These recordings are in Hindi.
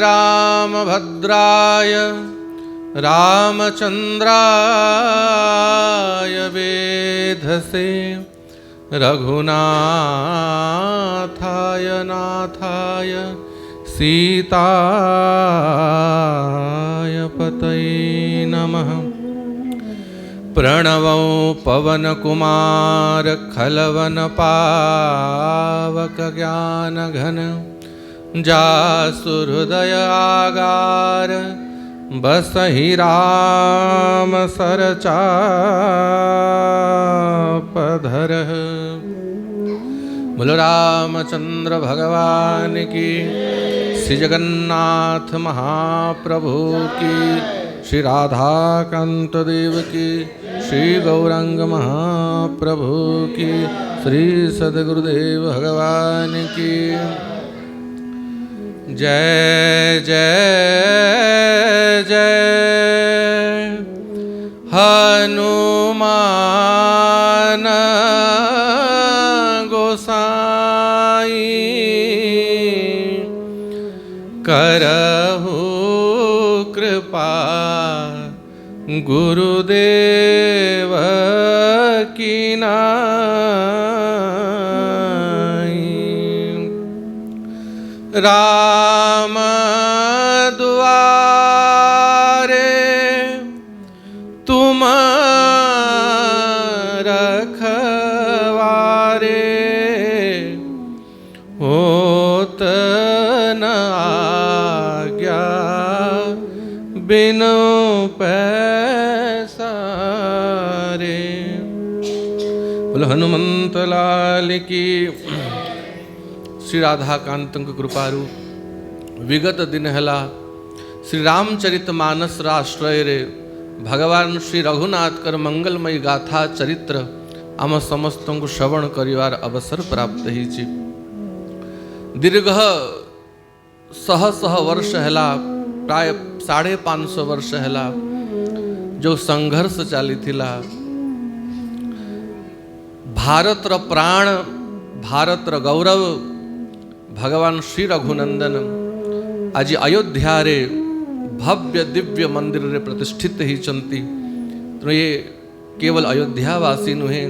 रामभद्राय रामचन्द्राय वेधसे रघुनाथाय नाथाय सीताय पतये नमः। प्रणवौ पवनकुमार खलवनपावक ज्ञानघन जासु हृदय आगार बसहि राम सरचापधर। बोलो रामचंद्र भगवान की, श्री जगन्नाथ महाप्रभु की, श्री राधाकांत देव की, श्री गौरांग महाप्रभु की, श्री सद्गुरुदेव भगवान की जय जय जय। हनुमान गोसाई करहु कृपा गुरुदेव की नाई। राम दुआरे तुम रखवारे होत न आज्ञा बिनु पैसारे। बोलो हनुमंत लाल की। श्री राधाकांतंक कृपारू विगत दिन हेला श्री रामचरित मानस राष्ट्रय रे भगवान श्री रघुनाथकर मंगलमयी गाथा चरित्र आम समस्त को श्रवण करिवार अवसर प्राप्त होइछि। दीर्घ शह वर्ष हेला, प्राय 550 वर्ष हेला जो संघर्ष चली थिला। भारतर प्राण, भारतर गौरव भगवान श्री रघुनंदन आज अयोध्या रे भव्य दिव्य मंदिर रे प्रतिष्ठित ही चंती। तो ये केवल अयोध्यावासी नुहे,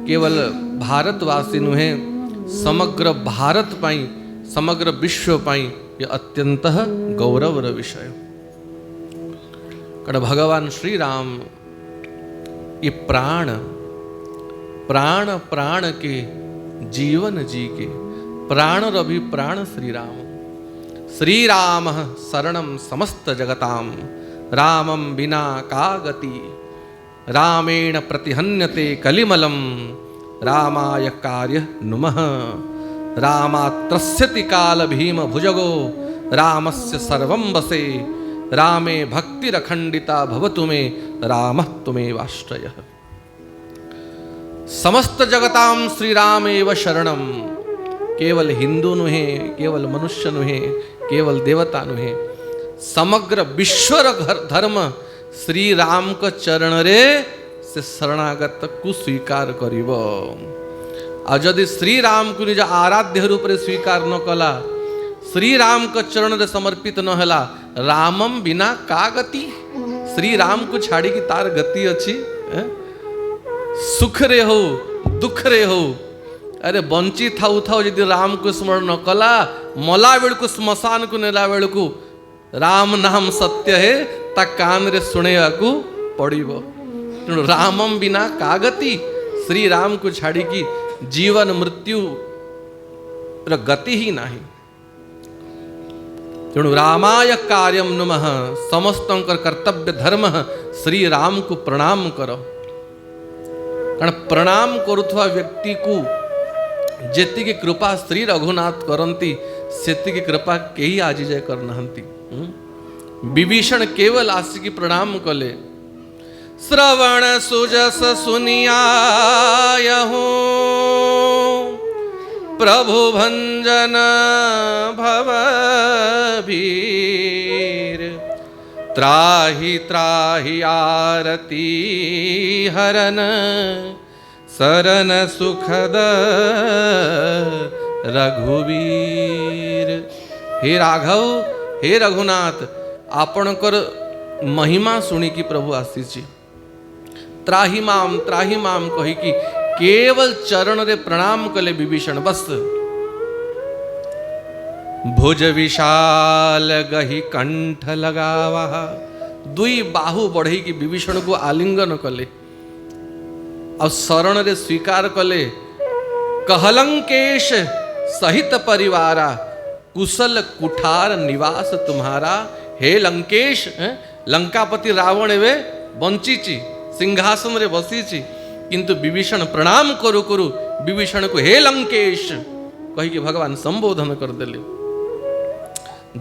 केवल भारतवासी नुहे, समग्र भारत पाई, समग्र विश्व पाई ये अत्यंत गौरवर विषय। कारण भगवान श्री राम ये प्राण प्राण प्राण के जीवन जी के प्राण रवि प्राण श्री राम। श्री राम शरणम समस्त जगताम रामम बिना का गति रामेण प्रतिहन्यते कलिमलम रामाय कार्य नुमः। रामात्रस्यति काल भीम भुजगो रामस्य सर्वं वसे रामे भक्तिरखंडिता भवतु मे रामः तुमेवाश्रयः। समस्त जगताम श्री राम एव शरणम। केवल हिंदू नुहे, केवल मनुष्य नुहे, केवल देवता नुहे, समग्र विश्वर धर्म श्री राम का चरण रे से शरणागत को स्वीकार करिव। आ जदि श्री राम को निज आराध्य रूप रे स्वीकार न कला, श्री राम का चरण रे समर्पित न हला, रामम बिना का गति। श्री राम को छाड़ी की तार गति अच्छी सुख रे हो दुख रे हो। अरे बंची थाऊ थाऊ यदि राम को स्मरण न कला, मला बेल को स्मशान को नेला बेल को राम नाम सत्य है ता कान रे सुनेवा को पड़िबो। तेणु रामम बिना का गति। श्री राम को छाड़ी की जीवन मृत्यु गति ही नहीं। तेणु रामाय कार्यम नुमः। समस्त कर्तव्य धर्म श्री राम को प्रणाम करो। कारण प्रणाम करुवा व्यक्ति को जेति की कृपा श्री रघुनाथ करती सेति की कृपा कई आज जाए करना। विभीषण केवल आसिकी प्रणाम कले। श्रवण सुजस सुनियायहु प्रभु भंजन भवभीर। त्राहि त्राहि आरती हरन शरण सुखद रघुवीर। हे राघव हे रघुनाथ आपणकर महिमा शुणिकी प्रभु आसीची त्राही माम कहीकि केवल चरण रे प्रणाम कले विभीषण बस भुज विशाल गही कंठ लगावा दुई बाहु बढ़ई कि विभीषण को आलिंगन कले और शरण रे स्वीकार कले कहलंकेश सहित परिवारा कुशल कुठार निवास तुम्हारा। हे लंकेश लंकापति रावण एवे बंचीची सिंहासन रे बसीची किंतु विभीषण प्रणाम करू करू विभीषण को हे लंकेश कही कि भगवान संबोधन कर देले।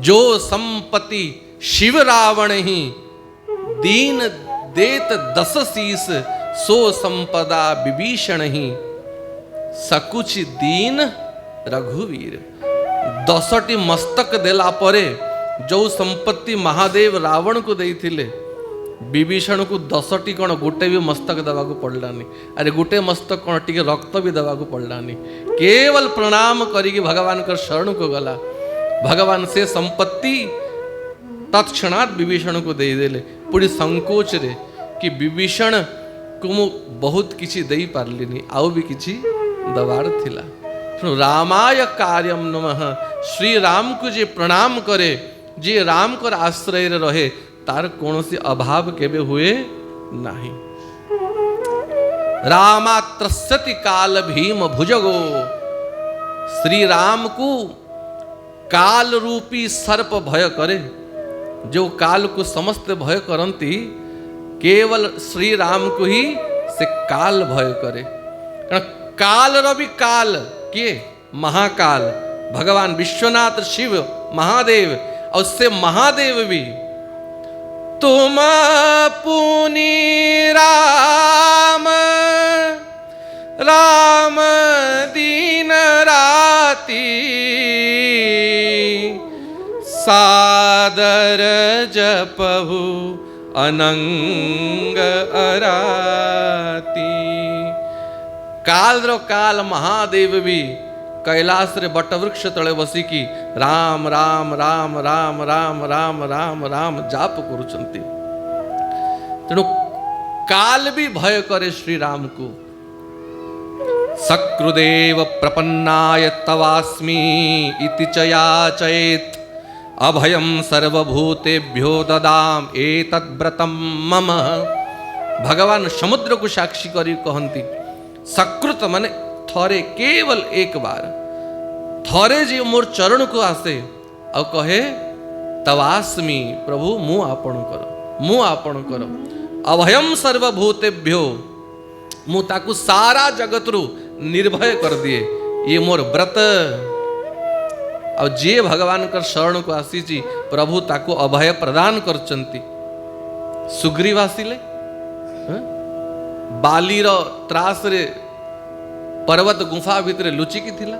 जो संपत्ति शिव रावण ही दीन देत दस शीस सो संपदा विभीषण ही सकुच दीन रघुवीर। 10टी मस्तक देला परे जो संपत्ति महादेव रावण को देइथिले विभीषण को 10टी कौन गोटे भी मस्तक दवाको पड़लानी। अरे गोटे मस्तक कौन टिके रक्त भी दवाको पड़लानी केवल प्रणाम करिकी भगवान कर शरण को गला। भगवान से संपत्ति तत्क्षणात विभीषण को दे देले पूरी संकोच रे कि विभीषण को मु बहुत किछि देई पारलिनी आउ भी किछि दवार थिला। रामाय कार्यम नमः श्री राम को जे प्रणाम करे जे राम कर आश्रय रे रहे तार कौनसी अभाव केबे हुए नहीं। रामात्रस्यति काल भीम भुजगो श्री राम को काल रूपी सर्प भय करे। जो काल को समस्त भय करंती केवल श्री राम को ही से काल भय करे। काल रवि काल के महाकाल भगवान विश्वनाथ शिव महादेव और से महादेव भी तुम पुनि राम राम दीन राती सादर जपहु अनंग अराती। काल रो काल महादेव भी कैलाश रे बटवृक्ष तले बसी की राम राम राम राम राम राम राम राम जाप करुचंती। तेणु काल भी भय करे श्री राम को। सकृदेव प्रपन्नाय तवास्मि इति च याचयेत् अभयं सर्वभूतेभ्यो ददाम एतद्व्रतं मम। भगवान समुद्र को साक्षी करी कहंती सकृत माने थरे केवल एक बार थरे जे मोर चरण को आसे और कहे तवास्मि प्रभु मु आपण कर अभयम सर्वभूतेभ्यो मु ताकू सारा जगत रु निर्भय कर दिए ये मोर व्रत। और जे भगवान कर शरण को आसीची प्रभु ताकू अभय प्रदान करचंती। सुग्रीव आसिले बालीर त्रास रे पर्वत गुफा भितर लुचिकी थिला।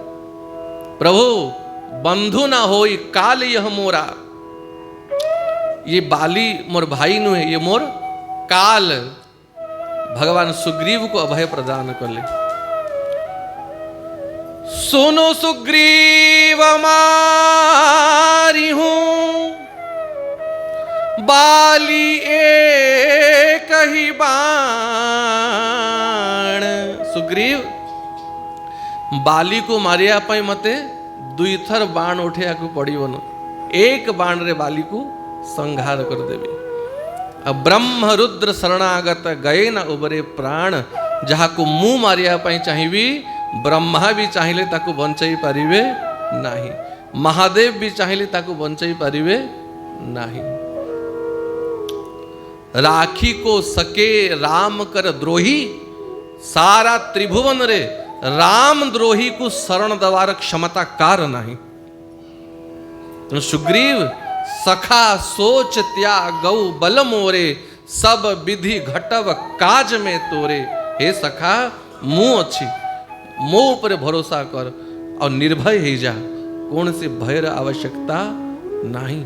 प्रभु बंधु ना होई काल यह मोरा। ये बाली मोर भाई नुहे ये मोर काल। भगवान सुग्रीव को अभय प्रदान करले। सुनो सुग्रीव मारी हूं बाली एक ही बाण। सुग्रीव बाली को मारिया पाई मते दुई थर बाण उठेया को पड़िबन। एक बाण रे बाली को संहार कर देबे। अब ब्रह्म रुद्र शरणागत गए न उबरे प्राण। जहा को मुंह मारिया पाई चाहिबी ब्रह्मा भी चाहिए ताकू बंचाई पारिबे नाही। महादेव भी चाहिए ताकू बंचाई पारिबे नाही। राखी को सके राम कर द्रोही सारा त्रिभुवन रे राम द्रोही को शरण दवार क्षमता कार नाही। तो सुग्रीव सखा सोच त्याग गौ बल मोरे सब विधि घटव काज में तोरे। हे सखा मुँह अच्छी मो पर भरोसा कर और निर्भय ही जा कौन से भयर आवश्यकता नहीं।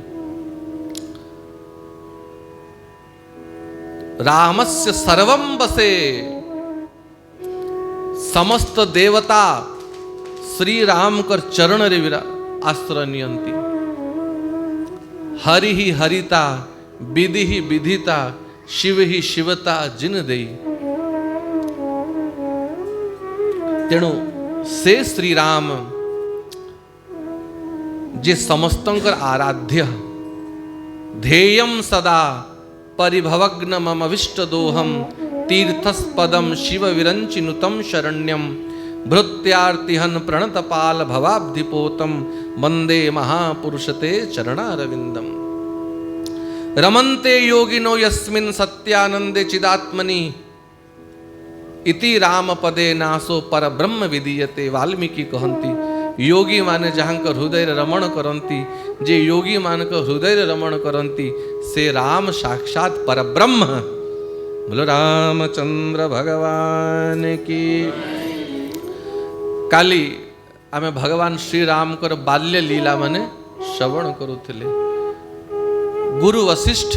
रामस्य सर्वं बसे समस्त देवता श्री राम कर चरण रे विरा आश्रय नियंती। हरि ही हरिता विधि ही विधिता शिव ही शिवता जिन देई। तेणु से श्री राम जे समस्तंकर आराध्य ध्येयम सदा परिभवग्न मम विष्ट दोहम तीर्थस्पदम शिव विरंचिनुतम शरण्यम भृत्यार्तिहन प्रणतपाल भवाब्धिपोतम वंदे महापुरुषते चरणारविंदम। रमन्ते योगिनो यस्मिन् सत्यानंदे चिदात्मनि इति राम पदे नासो पर ब्रह्म विदीयते। वाल्मीकि कहंती योगी माने जहाँ हृदय रमण करंती, जे योगी मान हृदय रमण करंती से राम साक्षात पर ब्रह्म। बोलो रामचंद्र भगवान की। काली आमे भगवान श्री राम कर बाल्य लीला माने श्रवण करुथिले। गुरु वशिष्ठ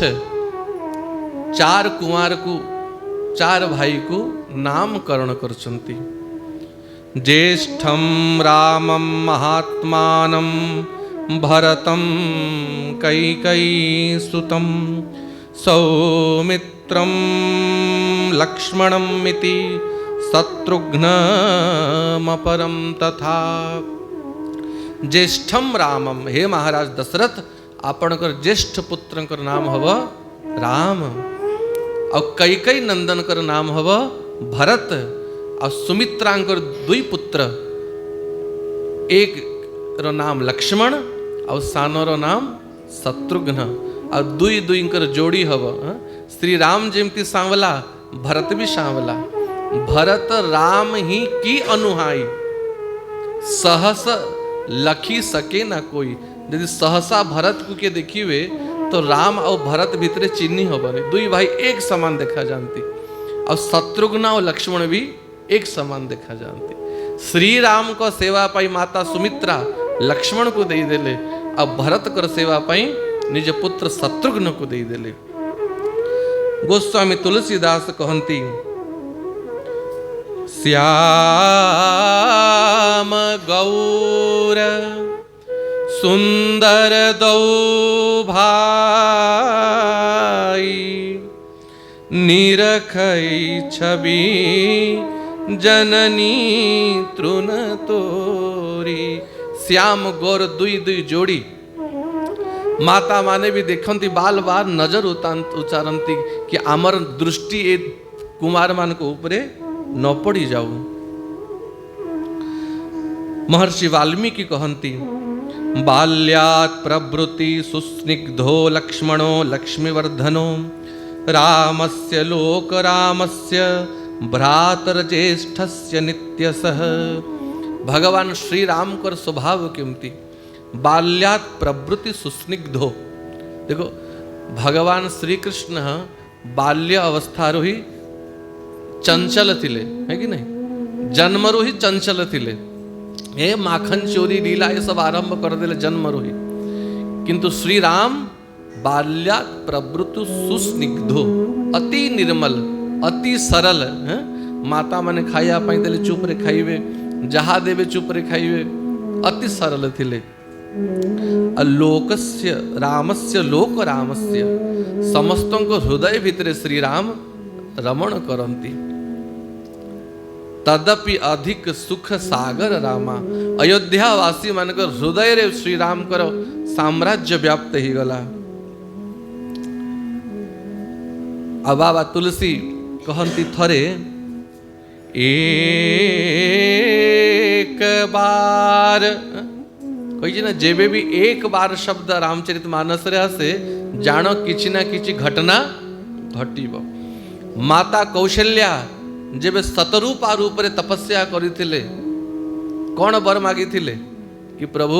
चार कुमार को चार भाई को नामकरण करचंती। ज्येष्ठं रामं महात्मानं भरतं कैकेयीसुतं सौमित्रं लक्ष्मणमिति शत्रुघ्नमपरं तथा। ज्येष्ठं रामम, हे महाराज दशरथ आपणकर ज्येष्ठ पुत्रंकर नाम हव राम और कैकेयी नंदन कर नाम हव भरत और सुमित्रांकर दुई पुत्र, एक रो नाम लक्ष्मण और सानो रो नाम शत्रुघ्न और दुई दुईंकर जोड़ी हव। श्री राम जेमती सांवला भरत भी सांवला। भरत राम ही की अनुहाई सहस लखी सके ना कोई। यदि सहसा भरत को के देखिए तो राम और भरत भीतरे चिन्ही हबने। दुई भाई एक समान देखा जानती और शत्रुघ्न और लक्ष्मण भी एक समान देखा जानती। श्री राम को सेवा पाई माता सुमित्रा लक्ष्मण को दे देले और भरत कर सेवा पाई निज पुत्र शत्रुघ्न को दे देले। गोस्वामी तुलसीदास कहंती श्याम गौर सुंदर दो भाई निरखई छवि जननी तृण तोरी। श्याम गौर दुई दुई जोड़ी माता माने भी देखती बाल बार नजर उचारती कि आमर दृष्टि ए कुमार मान को ऊपरे न पड़ी जाऊ। महर्षि वाल्मीकि कहती बाल्यात् प्रवृत्ति सुस्निग्धो लक्ष्मणो लक्ष्मीवर्धनो रामस्य लोक रामस्य भ्रातर्ज्येष्ठस्य नित्यसः। भगवान श्री राम कर स्वभाव केमती बाल्यात् प्रवृत्ति सुस्निग्धो। देखो भगवान श्री कृष्ण बाल्य अवस्थारो ही चंचल थिले, है कि नहीं? जन्मरो ही चंचल थिले। ये माखन चोरी लीला ये सब आरंभ कर देले जन्मरो ही। किंतु श्री राम बाल्यात् प्रवृत्ति सुस्निग्धो अति निर्मल अति सरल है। माता माने खाया पाई देले चुप रे खाइबे, जहा देवे चुप रे खाइबे, अति सरल थिले। लोकस्य रामस्य लोक रामस्य समस्तों को हृदय भितरे श्री राम रमण करंती। तदपि अधिक सुख सागर रामा। अयोध्या वासी मानकर हृदय रे श्री राम कर साम्राज्य व्याप्त ही गला। अब बाबा तुलसी कहती थरे एक बार कही ना जेबे भी एक बार शब्द रामचरितमानस रे आसे जानो किछि ना किछि घटना घटिब। माता कौशल्या जेबे शतरूपा रूप रे तपस्या करिथिले कौन वर मागिथिले कि प्रभु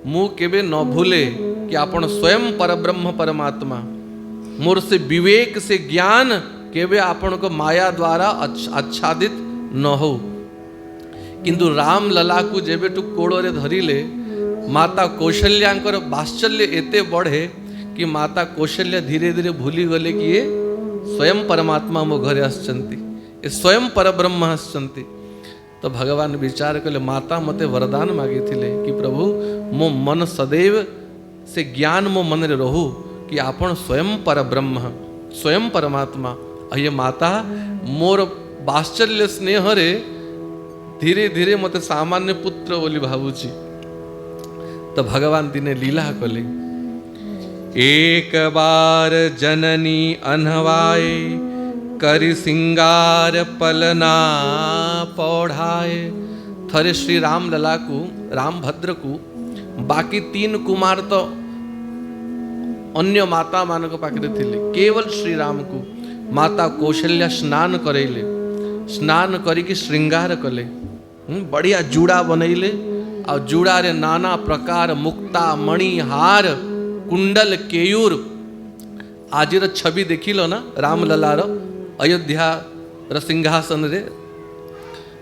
मु केबे न भूले कि आपण स्वयं परब्रह्म परमात्मा, मोर से विवेक से ज्ञान केबे आपण को माया द्वारा आच्छादित न हो। किंतु राम लला को जेबे टू कोड़ो रे धरिले माता कौशल्यांकर वात्सल्य एते बढ़े कि माता कौशल्या धीरे धीरे भूली गले कि ये स्वयं परमात्मा मो घरे आसचंती, ये स्वयं परब्रह्म आसचंती। तो भगवान विचार कले माता मते वरदान मागी थिले कि प्रभु मो मन सदैव से ज्ञान मो मन रे रहू कि आपण स्वयं पर ब्रह्म स्वयं परमात्मा। अये माता मोर बाश्चर्य स्नेह रे धीरे धीरे मते सामान्य पुत्र बोली भावुची। तो भगवान दिने लीला कले। एक बार जननी अनहवाए करि सिंगार पलना पौढ़ाए। थरे श्री राम लला को राम भद्र को बाकी 3 कुमार तो अन्य माता मान पाखे थिले, केवल श्री राम को माता कौशल्या स्नान करैले। स्नान करिकी श्रृंगार कले, बढ़िया जूड़ा बनैले। और जूड़ा रे नाना प्रकार मुक्ता मणि हार कुंडल केयूर आजिर छवि देखिल ना राम ललार अयोध्या सिंहासन रे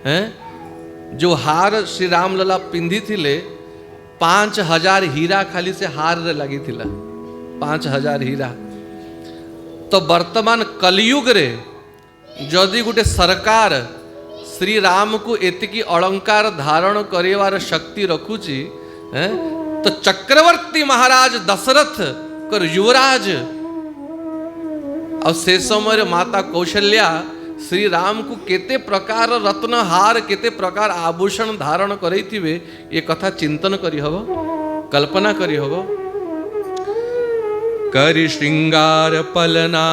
हैं जो हार श्री राम लला पिंधि थिले 5000 हीरा खाली से हार रे लगी थिला 5000 हीरा। तो वर्तमान कलयुग रे जदि गोटे सरकार श्री राम को एतिकी अलंकार धारण करेवार शक्ति रखुची तो चक्रवर्ती महाराज दशरथ कर युवराज और से समय माता कौशल्या श्री राम को केते प्रकार रत्न हार केते प्रकार आभूषण धारण करैथिबे ये कथा चिंतन करी हबो, कल्पना करी हबो। करि श्रृंगार पलना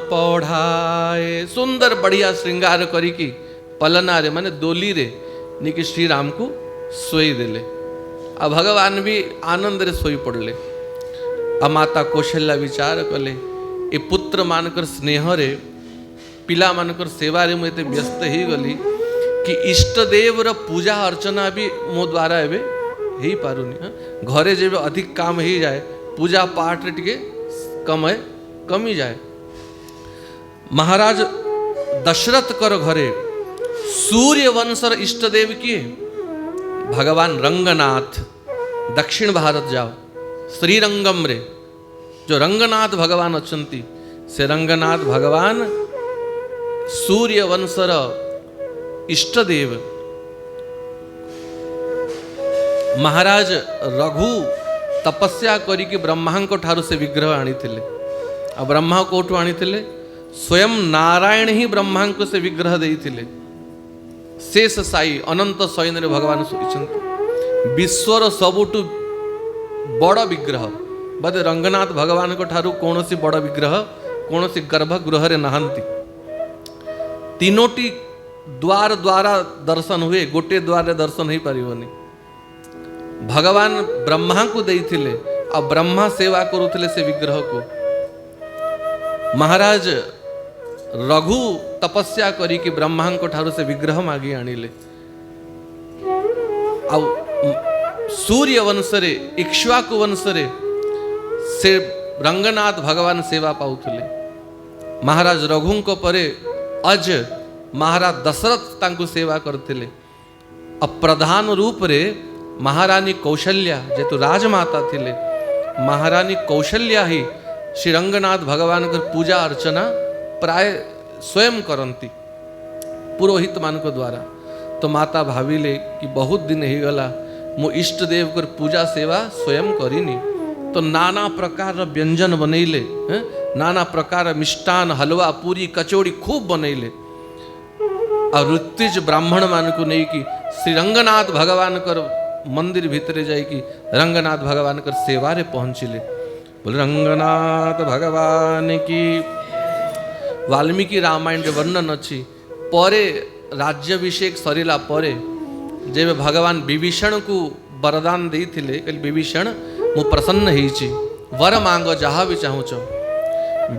पौढ़ाए, सुंदर बढ़िया श्रृंगार करी की पलना रे माने डोली रे निकी श्री राम को सोई देले। आ भगवान भी आनंद रे सोई पड़ले। आ माता कौशल्या विचार कले ए पुत्र मानकर स्नेह रे पिला मानकर सेवा रे मुझे व्यस्त ही गली कि इष्ट देव र पूजा अर्चना भी मो द्वारा एबे ही पारुनी। घरे जेबे अधिक काम ही जाए पूजा पाठ रे टिके कमी जाए। महाराज दशरथ कर घरे सूर्य वंशर इष्ट देव किए भगवान रंगनाथ। दक्षिण भारत जाओ श्रीरंगम रे जो रंगनाथ भगवान अछंती से रंगनाथ भगवान सूर्य वंशर इष्ट देव। महाराज रघु तपस्या करी कि ब्रह्मा को ठारू से विग्रह आनी थिले। आ ब्रह्मा कोठू आनी थिले स्वयं नारायण ही ब्रह्मा को से विग्रह देई थिले। शेष साई अनंत सैन रे भगवान सुइछंती विश्वर सबुटु बड़ विग्रह बदे रंगनाथ भगवान को ठारू कौनसी बड़ विग्रह कौनसी गर्भगृह रे नहांती। तीनोटी द्वार द्वारा दर्शन हुए गोटे द्वार रे दर्शन ही पारिबनी। भगवान ब्रह्मा को देइथिले आ ब्रह्मा सेवा करुथिले से विग्रह को। महाराज रघु तपस्या करी कि ब्रह्मा को ठारू से विग्रह मागी आनिले। आ सूर्य वंश रे इक्ष्वाकु वंश रे से रंगनाथ भगवान सेवा पाउथिले। महाराज रघु को परे अज महाराज दशरथ तांको सेवा करथिले। अप्रधान रूप रे महारानी कौशल्या जेतु राजमाता थिले महारानी कौशल्या ही श्री रंगनाथ भगवान कर पूजा अर्चना प्राय स्वयं करती पुरोहित मान को द्वारा। तो माता भाविले कि बहुत दिन ही गला मो इष्ट देव कर पूजा सेवा स्वयं करिनी। तो नाना प्रकार व्यंजन बनैले नाना प्रकार मिष्टान हलवा पूरी कचौड़ी खूब बनैले। और ऋत्विज ब्राह्मण मान को नहीं कि श्री रंगनाथ भगवान कर मंदिर भीतरे जाए कि रंगनाथ भगवान कर सेवा रे पहुंचिले। बोले रंगनाथ भगवान की। वाल्मीकि रामायण रे वर्णन अच्छी परे राज्याभिषेक सरिला परे जेबे भगवान विभीषण को वरदान देइथिले कहले विभीषण मु प्रसन्न हेछि वर मांग जहा भी चाहूच।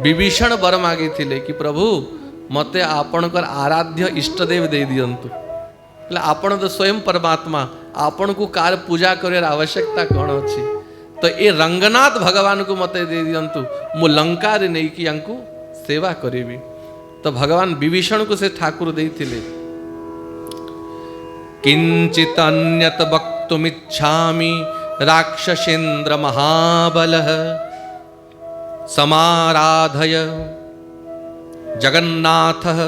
विभीषण वर मागी थिले कि प्रभु मते आपणकर आराध्य इष्ट देव दे दियंतु। आपण तो स्वयं परमात्मा आपण को कार पूजा कर आवश्यकता कौन अच्छी। तो ये रंगनाथ भगवान को मते दे दियंतु मु लंका रे नहीं कि यांकु सेवा करेबी। तो भगवान विभीषण को से ठाकुर देइथिले किंचित अन्यत वक्तुमिच्छामि राक्षसेन्द्र महाबलः समाराधय जगन्नाथः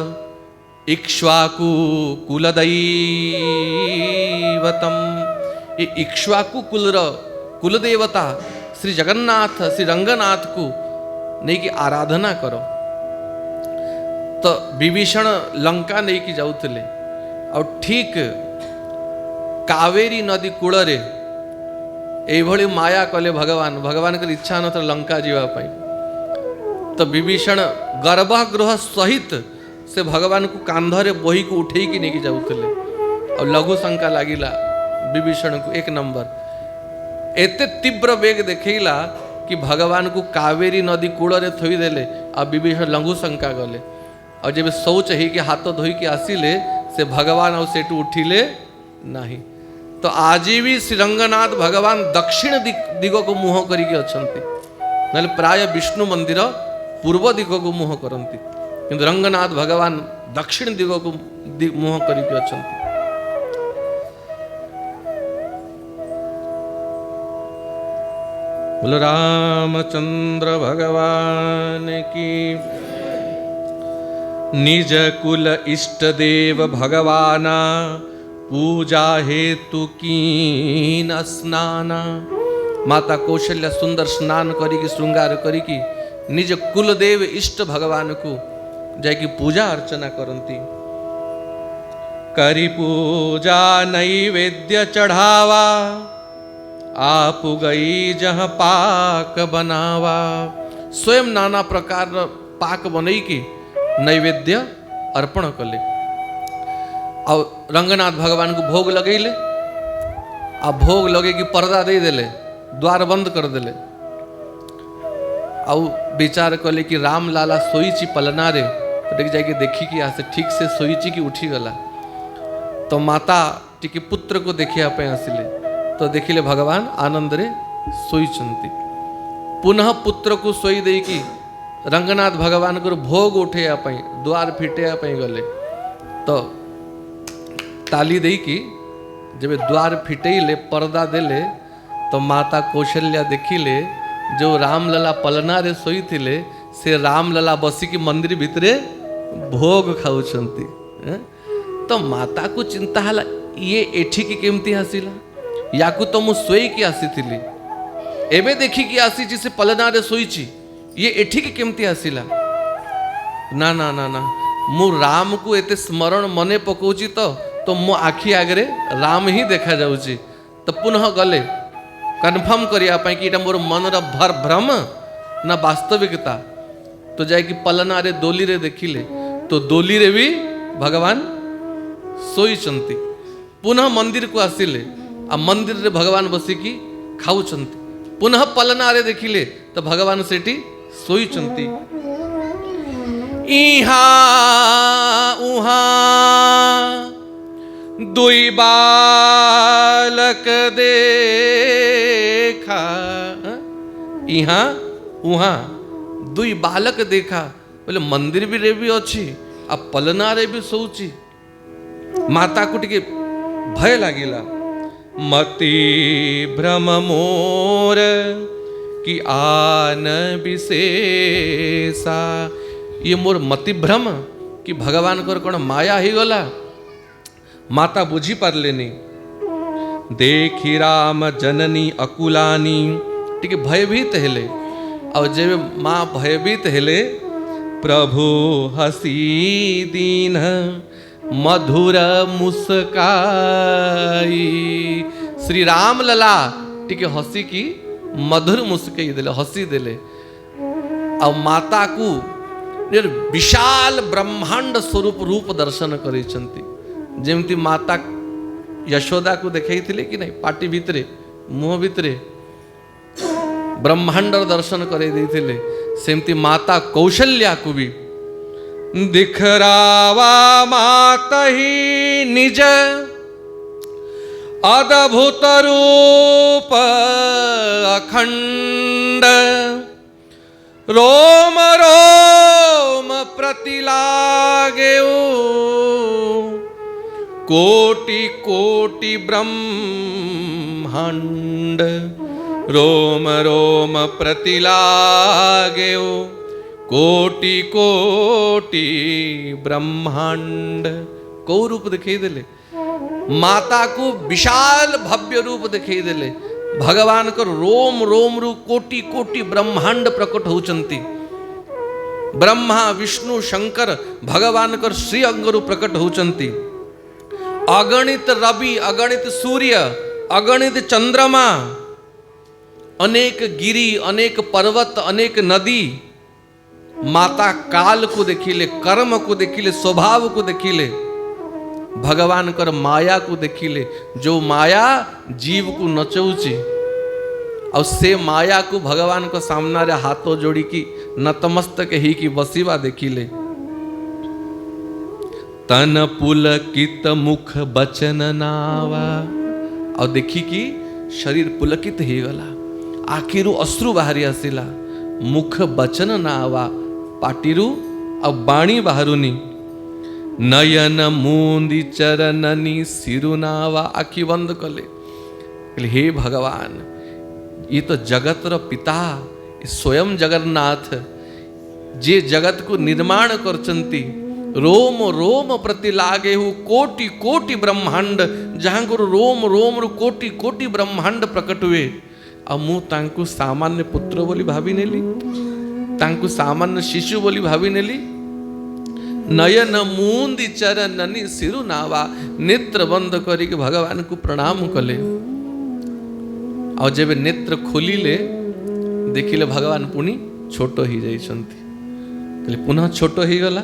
इक्ष्वाकु कुलदैवतम। ये इक्ष्वाकु कुलदेवता श्री जगन्नाथ श्री रंगनाथ को नहीं कि आराधना करो। तो विभीषण लंका नहीं कि जाउथिले और ठीक कावेरी नदी कूल रे एभली माया कले भगवान भगवान की इच्छा न लंका जीवा पाई। तो विभीषण गर्भगृह सहित से भगवान को कांधरे बोही को उठे कि नहीं जाउथिले और लघु शंका लागिला विभीषण को एक नंबर एते तीव्र वेग देखैला कि भगवान को कावेरी नदी कूल रे थोई देले और विभीषण लघु शंका गले और जब शौच ही के हाथ धोई के आसिले से भगवान और सेठू उठिले नहीं। तो आज भी श्रीरंगनाथ भगवान दक्षिण दिग को मुह करिके अछंती नले प्राय विष्णु मंदिर पूर्व दिग को मुह करंती किंतु रंगनाथ भगवान दक्षिण दिग को मुह करिके अछंती। बोलो रामचंद्र भगवान की। निज कुल इष्ट देव भगवाना पूजा हेतु कीन स्नाना। माता कौशल्या सुंदर स्नान करी श्रृंगार करी निज कुल देव इष्ट भगवान को जाकि पूजा अर्चना करती। करी पूजा नैवेद्य चढ़ावा आप गई जहाँ पाक बनावा। स्वयं नाना प्रकार पाक बनई की नैवेद्य अर्पण कले और रंगनाथ भगवान को भोग लगेले आ भोग लगे कि पर्दा दे देले द्वार बंद कर देले आउ विचार कले कि राम लाला सोईची पलना रे तो जाके देखी कि आसे ठीक से सोईची कि उठी गला। तो माता टिके पुत्र को देखिया पे आसिले तो देखिले भगवान आनंद रे सोईचंती। पुनः पुत्र को सोई दे कि रंगनाथ भगवान को भोग उठेया पाई द्वार फिटेया पाई गले। तो ताली दे कि जब द्वार फिटेले पर्दा देले तो माता कौशल्या देखिले जो रामलला पलना रे सोई थिले से रामलला बसी की मंदिर भितरे भोग खाउछंती। तो माता को चिंता हला ये एठी की केमती हसिला याकू तो मु सोई की आसीथिली एबे देखी कि आसी से पलना रे सोईची ये एठी की केमती आसिला। ना ना ना ना मु राम को एते स्मरण मने पकोची तो मो आखि आगरे राम ही देखा जाउची। तो पुनः गले कन्फर्म करिया पाई कि एटा मोर मनर भ्रम ना वास्तविकता। तो जाए कि पलना रे दोली रे देखिले तो दोली रे भी भगवान सोईचंती। पुनः मंदिर को आसिले आ मंदिर रे भगवान बसिकी खाउचंती। पुनः पलना रे देखिले तो भगवान सेठी सोईचंती। इहा उहा दुई बालक देखा। इहा उहा दुई बालक देखा बोले मंदिर भी रे भी अच्छी आ पलना रे भी सोची। माता को टिके भय लागिला मति भ्रम मोर कि आन विशेषा। ये मोर मति भ्रम कि भगवान को कौन माया ही गला माता बुझी पारलेनी। देखी राम जननी अकुलानी टिके भयभीत हेले और जब माँ भयभीत हेले प्रभु हसी दीन मधुर मुस्काई। श्री राम लला टिके हसी की मधुर मुस्काई देले हसी देले और माता को विशाल ब्रह्मांड स्वरूप रूप दर्शन करिसंती। जेमती माता यशोदा को देखई थिले कि नहीं पाटी भितरे मुह भितरे ब्रह्मांड दर्शन करे देथिले सेमती माता कौशल्या को भी दिखरावा माता ही निज अद्भुत रूप अखंड। रोम रोम प्रतिलागे कोटि कोटि ब्रह्मांड। रोम रोम प्रतिलागे कोटि कोटि ब्रह्मांड। को रूप दिखाई देले माता को विशाल भव्य रूप दिखाई देले भगवान कर रोम रोम रु कोटि कोटि ब्रह्मांड प्रकट होचंती। ब्रह्मा विष्णु शंकर भगवान कर श्री अंगरु प्रकट होचंती। अगणित रवि अगणित सूर्य अगणित चंद्रमा अनेक गिरी अनेक पर्वत अनेक नदी माता काल को देखिले, कर्म को देखिले, स्वभाव को देखिले, भगवान कर माया को देखिले। जो माया जीव को नचौची और से माया को भगवान को सामना रे हाथों जोड़ी की नतमस्तक ही की बसीवा देखिले। तन पुलकित मुख बचन नावा और देखी कि शरीर पुलकित ही गला, आखिरु अश्रु बाहरी आसिला, मुख बचन नावा पाटिरु और बाणी बाहरुनी, नयन मुंदी चरणनी सिरुनावा आखि बंद कले। हे भगवान ये तो जगतर पिता स्वयं जगन्नाथ जे जगत को निर्माण करचंती। रोम रोम प्रति लागे हु कोटि कोटि ब्रह्मांड, जहां गुरु रोम रोम रु कोटि कोटि ब्रह्मांड प्रकट हुए। आ मु तांकु सामान्य पुत्र बोली भावी नेली, तांकु सामान्य शिशु बोली भावी नेली। नयन मुंदी चरणनी सिरु नावा, नेत्र बंद करी भगवान को प्रणाम कले। और जब नेत्र खोलिले देखिले भगवान पुणी छोट ही जाइछंती, पुनः छोट ही गला।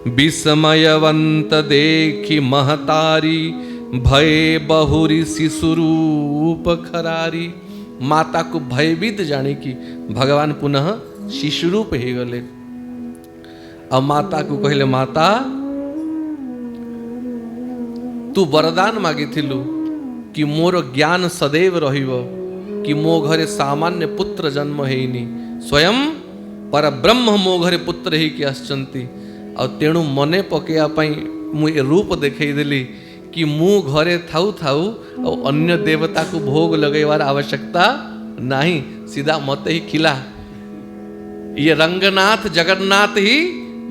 विस्मयवंत देखी महतारी, भय बहुरी शिशुरूप खरारी। माता को भयभीत जाने की भगवान पुनः शिशुरूप ही गले। अब माता को कहले, माता तू वरदान मागी थिलु कि मोर ज्ञान सदैव रहिबो, कि मो घरे सामान्य पुत्र जन्म हेनी, स्वयं पर ब्रह्म मो घरे पुत्र ही कि आसचंती। और तेणु मने पकेया पई मु ए रूप देखई देली कि मु घरे थाउ थाउ और अन्य देवता को भोग लगेवार आवश्यकता नहीं, सीधा मते ही खिला। ये रंगनाथ जगन्नाथ ही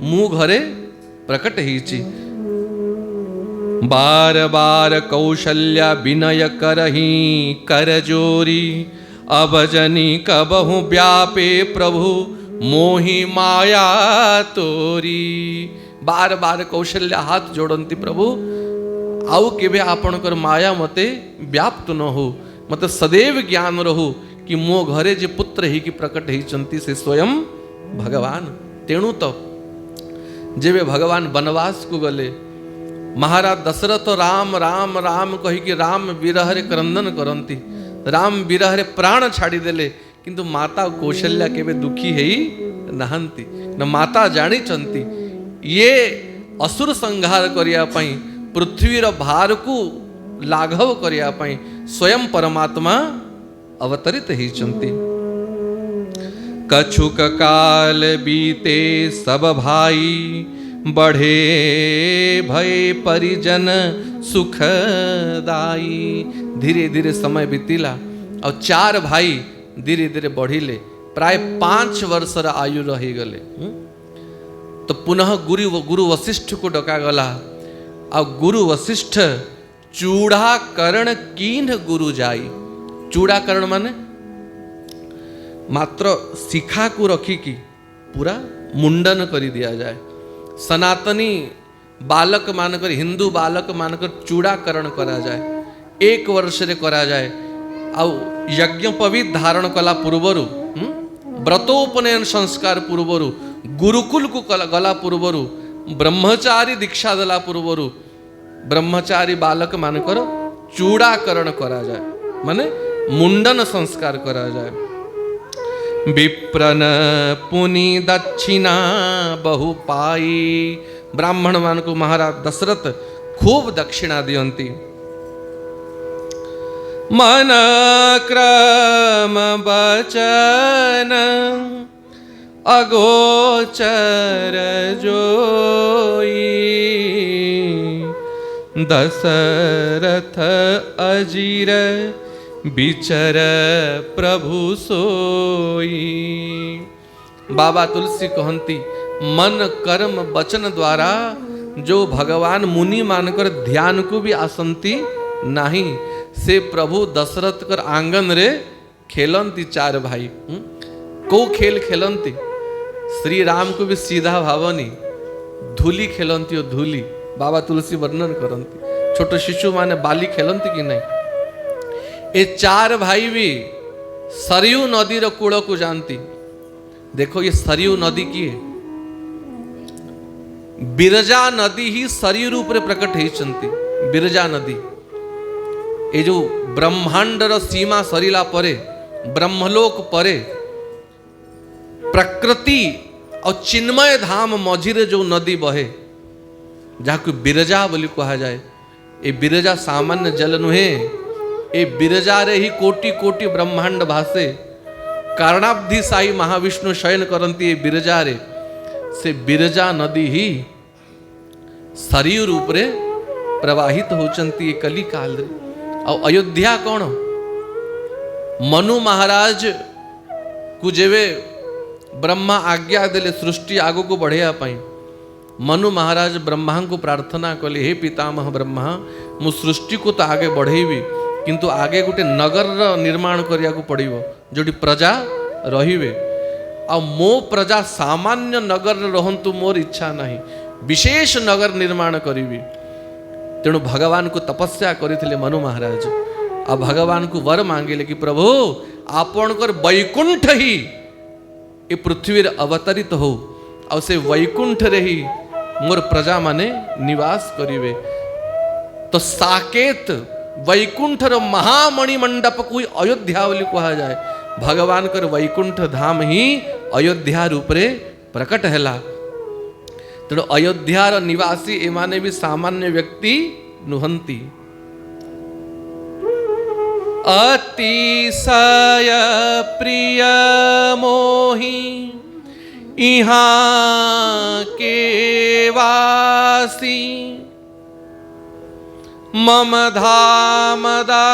मु घरे प्रकट हीची। बार बार कौशल्या विनय करही कर जोरी, अब जनी कबहु व्यापे प्रभु मोहि माया तोरी। बार बार कौशल्या हाथ जोड़ती, प्रभु आउ केबे आपणकर माया मते व्याप्त न हो, मते सदैव ज्ञान रहू कि मो घरे जे पुत्र ही कि प्रकट होइचंती से स्वयं भगवान। तेणु तो जेबे भगवान वनवास को गले, महाराज दशरथ राम राम राम कही कि राम विरह रे क्रंदन करंती, राम विरह रे प्राण छाड़ी देले। किंतु माता कौशल्या केबे दुखी हेई नहंती। न माता जानी चंती ये असुर संहार करिया पई, पृथ्वीर भार को लाघव करिया पई स्वयं परमात्मा अवतरित ही चंती। कछुक काल बीते सब भाई, बढ़े भय परिजन सुखदाई। धीरे धीरे समय बीतिला और चार भाई धीरे धीरे बढ़िले, प्राय 5 वर्षर आयु रही गले। तो पुनः गुरु वशिष्ठ को डका गला। और गुरु वशिष्ठ चूड़ाकरण कीन गुरु जाई। चूड़ाकरण माने मात्र शिखा को रखी की पूरा मुंडन कर दिया जाए। सनातनी बालक मानकर, हिंदू बालक मानकर चूड़ाकरण करा जाए, 1 वर्ष रे करा जाए। आउ यज्ञोपवीत धारण कला पूर्वरु, व्रतोपनयन संस्कार पूर्वरु, गुरुकुल को गला पूर्वरु, ब्रह्मचारी दीक्षा दला पूर्वरु ब्रह्मचारी बालक मानकर चूड़ाकरण करा जाए, माने मुंडन संस्कार करा जाए। विप्रन पुनि दक्षिणा बहु पाई। ब्राह्मण मान को महाराज दशरथ खूब दक्षिणा दियंती। मन क्रम बचन अगोचर जोई, दशरथ अजीर बिचर प्रभु सोई। बाबा तुलसी कहती, मन कर्म वचन द्वारा जो भगवान मुनि मानकर ध्यान को भी आसंती नहीं, से प्रभु दशरथ कर आंगन रे खेलंती चार भाई। को खेल खेलंती श्री राम को भी सीधा भावनी धूली खेलंती और धूली बाबा तुलसी वर्णन करंती। छोट शिशु माने बाली खेलंती कि नहीं। ये चार भाई भी सरयू नदी रो कूल को जानती। देखो ये सरयू नदी की है, बिरजा नदी ही सरयू रूप रे प्रकट होती। बिरजा नदी ये जो ब्रह्मांडर सीमा सरीला परे ब्रह्मलोक परे प्रकृति और चिन्मय धाम मझिरे जो नदी बहे जहाँ बिरजा बोली कहा जाए। ये बिरजा सामान्य जल नुहे, ये बिरजा रे ही कोटि कोटि ब्रह्मांड भासे। कारणाब्धि साई महाविष्णु शयन करंती ये बिरजा रे। से बिरजा नदी ही सरयू रूप रे प्रवाहित होचंती कली काल रे। और अयोध्या कौन मनु महाराज को जेवे ब्रह्मा आज्ञा देले सृष्टि आगो को बढ़िया पाई। मनु महाराज ब्रह्मा को प्रार्थना कले, हे पितामह ब्रह्मा मु सृष्टि को तो आगे बढ़ेबी किंतु आगे गोटे नगर निर्माण करिया को पड़िबो जोटी प्रजा रहिबे। आ मो प्रजा सामान्य नगर रहंतु मोर इच्छा नहीं, विशेष नगर निर्माण करिबी। तेणु भगवान को तपस्या करथिले मनु महाराज। आ भगवान को वर मांगिले कि प्रभु आपणकर वैकुंठ ही ये पृथ्वी अवतरित हो और से वैकुंठ रे ही मोर प्रजा माने निवास करिवे। तो साकेत वैकुंठ रो महामणि मंडप कोई अयोध्या बोली कहा जाए। भगवान कर वैकुंठ धाम ही अयोध्या रूप रे प्रकट हैला। तेणु अयोध्यार निवासी एमाने भी सामान्य व्यक्ति नुहंती। अतिशय प्रिय मोहि इहाँ के वासी मम धामदा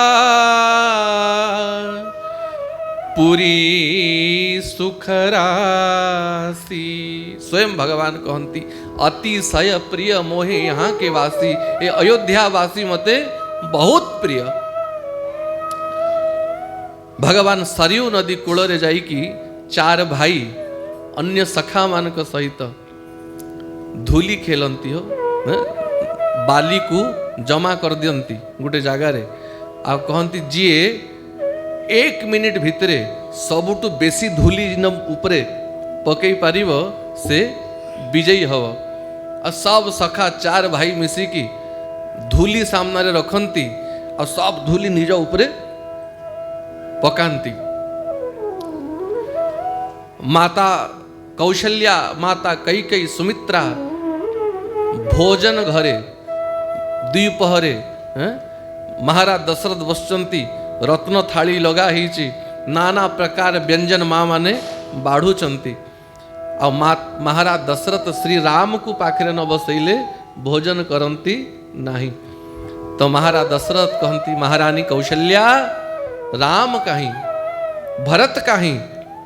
पुरी सुखरासी। स्वयं भगवान कहती अतिशय प्रिय मोहे यहाँ के वासी, ये अयोध्या वासी मते बहुत प्रिय। भगवान सरयू नदी कूल रे जाई कि चार भाई अन्य सखा मान सहित धूली खेलती हो, बाली को जमा कर दियंती गोटे जगार आ कहती जी एक मिनिट भितरे सबुठु बेसी धूली उपरे पकई पारिबो से विजयी हव। आ सब सखा चार भाई मिसिकी धूली सामने रखती और सब धूली निज उपरे पकांती। माता कौशल्या, माता कैकेयी, सुमित्रा भोजन घरे द्विपहरे महाराज दशरथ बसचंती, रत्न थाली लगा ही नाना प्रकार व्यंजन माँ माने बाढ़ुचंती। और महाराज दशरथ श्री राम को पाखरे न बसैले भोजन करती नहीं। तो महाराज दशरथ कहती महारानी कौशल्या राम कहीं, भरत कहीं,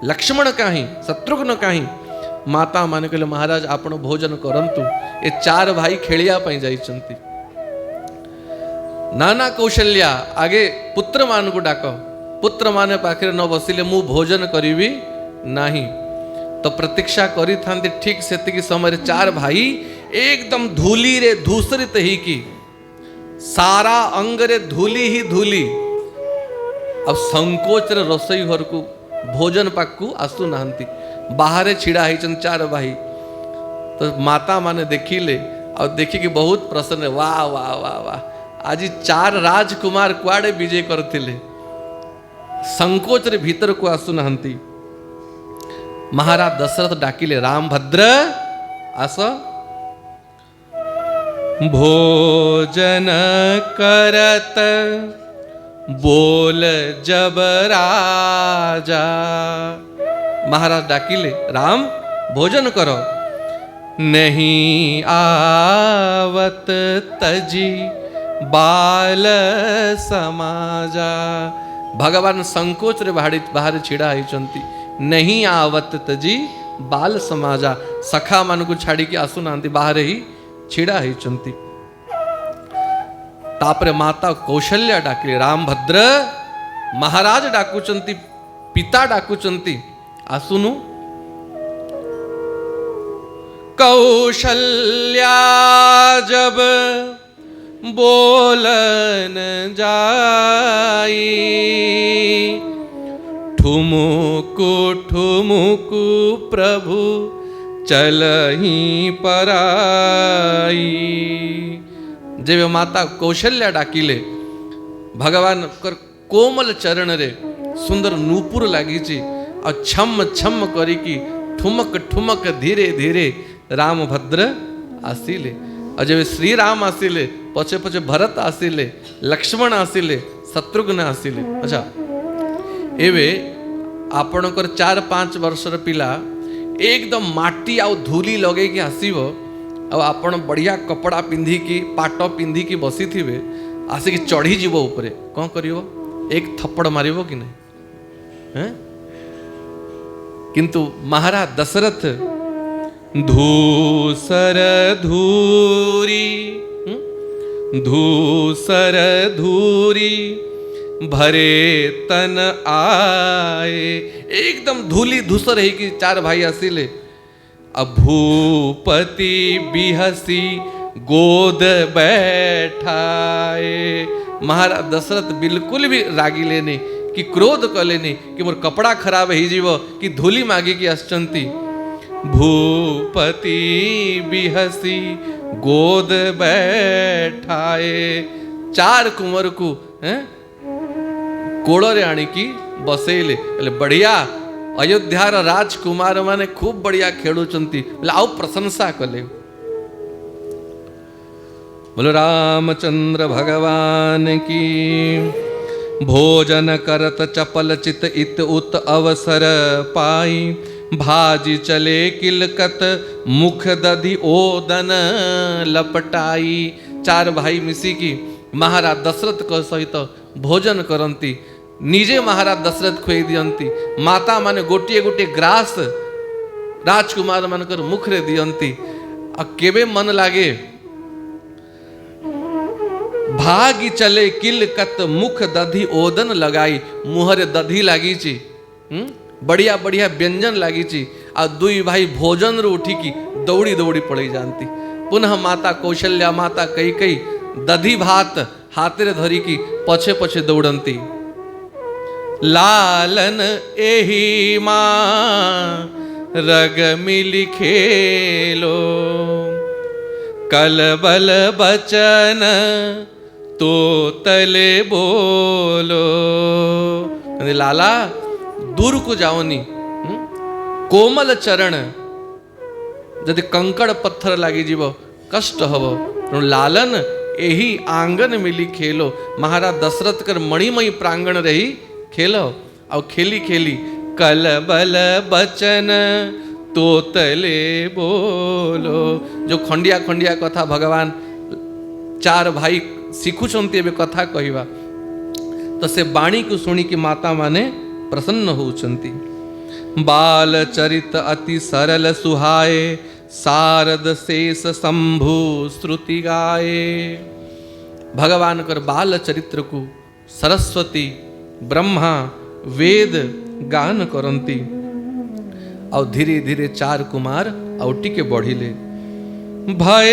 लक्ष्मण कहीं, शत्रुघ्न कहीं। माता माने कहले महाराज आपण भोजन करंतु, ये चार भाई खेलिया पाई जाइचंती। नाना कौशल्या आगे पुत्र मान को डाक, पुत्र माने पाखरे न बसिले मु भोजन करिवी नहीं। तो प्रतीक्षा करी थांती। ठीक सेतिकी समय चार भाई एकदम धूली रे धूसरित ही की सारा अंग रे धूली ही धूली। अब संकोच रे रसोई घर को भोजन पाक को आसु नाहंती, बाहर छिड़ा ही चार भाई। तो माता माने देखिले और देखी कि बहुत प्रसन्न, वाह वाह वाह वाह आज चार राजकुमार कुआड़े विजय करथिले, संकोच रे भीतर को आसु नाहंती। महाराज दशरथ डाकिले राम भद्र आस। भोजन करत बोल जब राजा। महाराज डाकिले राम भोजन करो। नहीं आवत तजी बाल समाजा। भगवान संकोच रे बाहर छिड़ा होइचंती। नहीं आवत तजी बाल समाजा। सखा मान को छाड़ी के आसु नांती, बाहर ही छिड़ा होइचंती। तापरे माता कौशल्या डाकिले रामभद्र महाराज डाकुचंती पिता डाकुचंती आसुनु कौशल्या जब बोलन जाई ठुमुकु ठुमुकु प्रभु चलही पराई। जब माता कौशल्या डाकिले भगवान कर कोमल चरण रे सुंदर नूपुर लगी और छम छम करिकी ठुमक ठुमक धीरे धीरे रामभद्र आसिले और जब श्री राम आसिले पछे पछे भरत आसिले लक्ष्मण आसिले शत्रुघ्न आसिले। अच्छा एवे आपणकर 4-5 वर्षर पिला एकदम माटी आउ धूली लगे कि आसीबो आ आपण बढ़िया कपड़ा पिंधिकी पाट पिंधिकी बसी थिबे आसिक चढ़ी जीव ऊपर कौन करिवो एक थप्पड़ मारिवो कि नहीं हैं? किंतु महाराज दशरथ धूसर धूरी धूसर धूरी भरे तन आए एकदम धूली धूसर है कि 4 भाई आसिले अब भूपति बिहसी गोद बैठाए। महाराज दशरथ बिल्कुल भी रागी लेने कि क्रोध कर लेने कि मोर कपड़ा खराब ही जीव कि धूली मागी की आश्चंती भूपति बिहसी गोद बैठाए 4 कुंवर को कोड़े आणिकी बसैले बढ़िया अयोध्यार राजकुमार माने खूब बढ़िया खेलुचंती आउ प्रशंसा कले। बोलो रामचंद्र भगवान की। भोजन करत चपल चित इत उत अवसर पाई भाजी चले किलकत मुख दधि ओदन लपटाई। 4 भाई मिसिकी महाराज दशरथ को सहित भोजन करती निजे महाराज दशरथ खुई दियंती माता माने गोटे गोटे ग्रास राजकुमार मानकर मुखरे दियंती आ केबे मन लागे भागी चले किलकत मुख दधि ओदन लगाई मुहरे दधि लागी बढ़िया बढ़िया व्यंजन लागी आ 2 भाई भोजन रो उठिकी दौड़ी दौड़ी पड़ी जानती पुनः माता कौशल्या माता कई दधि भात हाथ धरिकी पछे पछे दौड़ती लालन एही माँ रग मिली खेलो कलबल बचन तो तले बोलो। लाला दूर को जाओनी कोमल चरण जदि कंकड़ पत्थर लगी जीव कष्ट हब लालन यही आंगन मिली खेलो। महाराज दशरथ कर मणिमयी प्रांगण रही खेलो और खेली खेली कलबल बचन तोतले बोलो। जो खंडिया खंडिया कथा भगवान 4 भाई शिखुचंती एबे कथा कहवा तो से बाणी को सुनी कि माता माने प्रसन्न होउचंती। बाल चरित अति सरल सुहाए शारद शेष शंभु श्रुति गाए। भगवान कर बाल चरित्र को सरस्वती ब्रह्मा वेद गान करंती और धीरे धीरे 4 कुमार औटी के बढ़िले। भय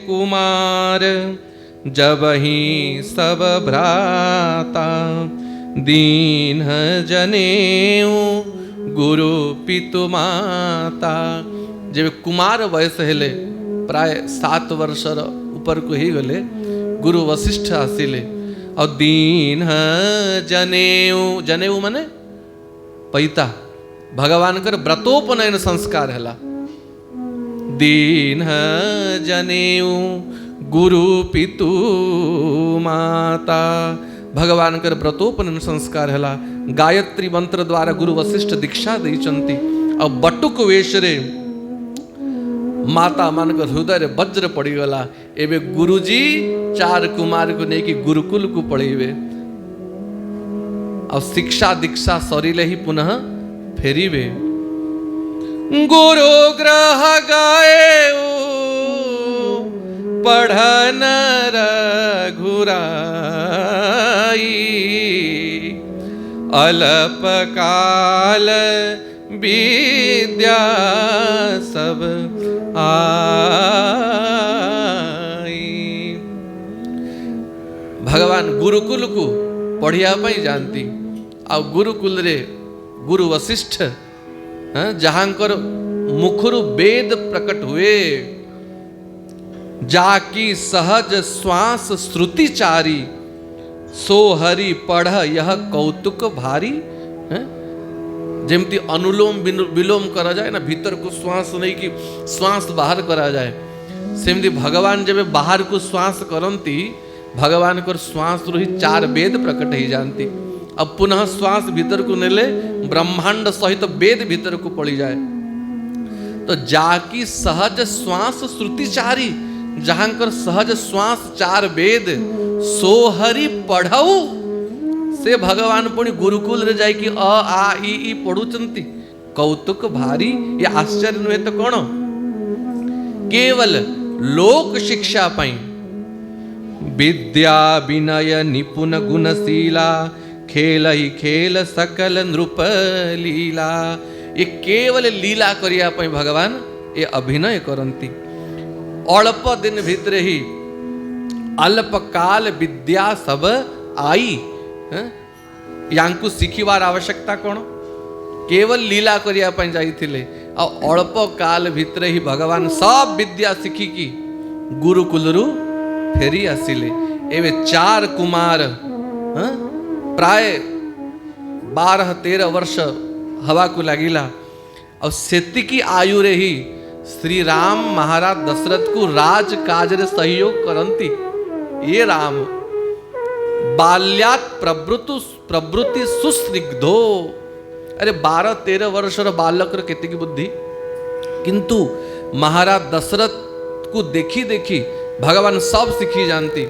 कुमार जब ही सब भ्राता दीन जनेऊ गुरु पितु माता। जब कुमार वयस हेले प्राय 7 वर्षर ऊपर को ही गले गुरु वशिष्ठ आसिले और दीन जनेऊ जनेऊ माने पैता भगवान कर व्रतोपनयन संस्कार है दीन जनेऊ गुरु पितु माता भगवान कर व्रतोपनयन संस्कार है गायत्री मंत्र द्वारा गुरु वशिष्ठ दीक्षा देइचंती और बटुक वेशरे माता मानकर हृदय वज्र पड़ीगला। एवं गुरुजी 4 कुमार को नहीं गुरुकुल को पढ़ेबे और शिक्षा दीक्षा सरिले ही पुनः फेरीबे। गुरु ग्रह गाए पढ़न रघुराई, अल्प काल विद्या सब आई। भगवान गुरुकुल को पढ़िया पाई जानती। आ गुरुकुल रे गुरु वशिष्ठ जहांकर मुखरु वेद प्रकट हुए, जाकी सहज श्वास श्रुति चारी, सो हरि पढ़ यह कौतुक भारी। जेमती अनुलोम विलोम करा जाए ना, भीतर को श्वास नहीं कि श्वास बाहर करा जाए, सेमती भगवान जब बाहर को श्वास करती, भगवान को श्वास रही चार वेद प्रकट ही जानती। अब पुनः श्वास भीतर को नेले ब्रह्मांड सहित वेद भीतर को पड़ी जाए। तो जाकी सहज श्वास श्रुति चारी, जहां कर सहज श्वास चार वेद, सोहरि पढ़ऊ से भगवान पुणी गुरुकुल रे जाई कि अ आ ई पढ़ुचंती। कौतुक भारी, ये आश्चर्य नुहे तो कौन, केवल लोक शिक्षा पाई विद्या विनय निपुण गुणशीला, खेल ही खेल सकल नृप लीला। ये केवल लीला करिया पाई भगवान ये अभिनय करंती। अल्प दिन भीतर ही अल्प काल विद्या सब आई। यांकु शिखिवार आवश्यकता कौन, केवल लीला करिया पाई जाइथिले। और अल्प काल भीतर ही भगवान सब विद्या शिखिकी गुरुकुलरु फेरी आसिले। एवे चार कुमार प्राय 12-13 वर्ष हवा को लगिला। और सेतिकी आयु रे ही श्री राम महाराज दशरथ को राज काज रे सहयोग करंती। ये राम बाल्यात प्रवृत्ति सुस्निग्धो। अरे 12-13 वर्ष बालक केते की बुद्धि, किंतु महाराज दशरथ को देखी देखी भगवान सब सीखी जानती।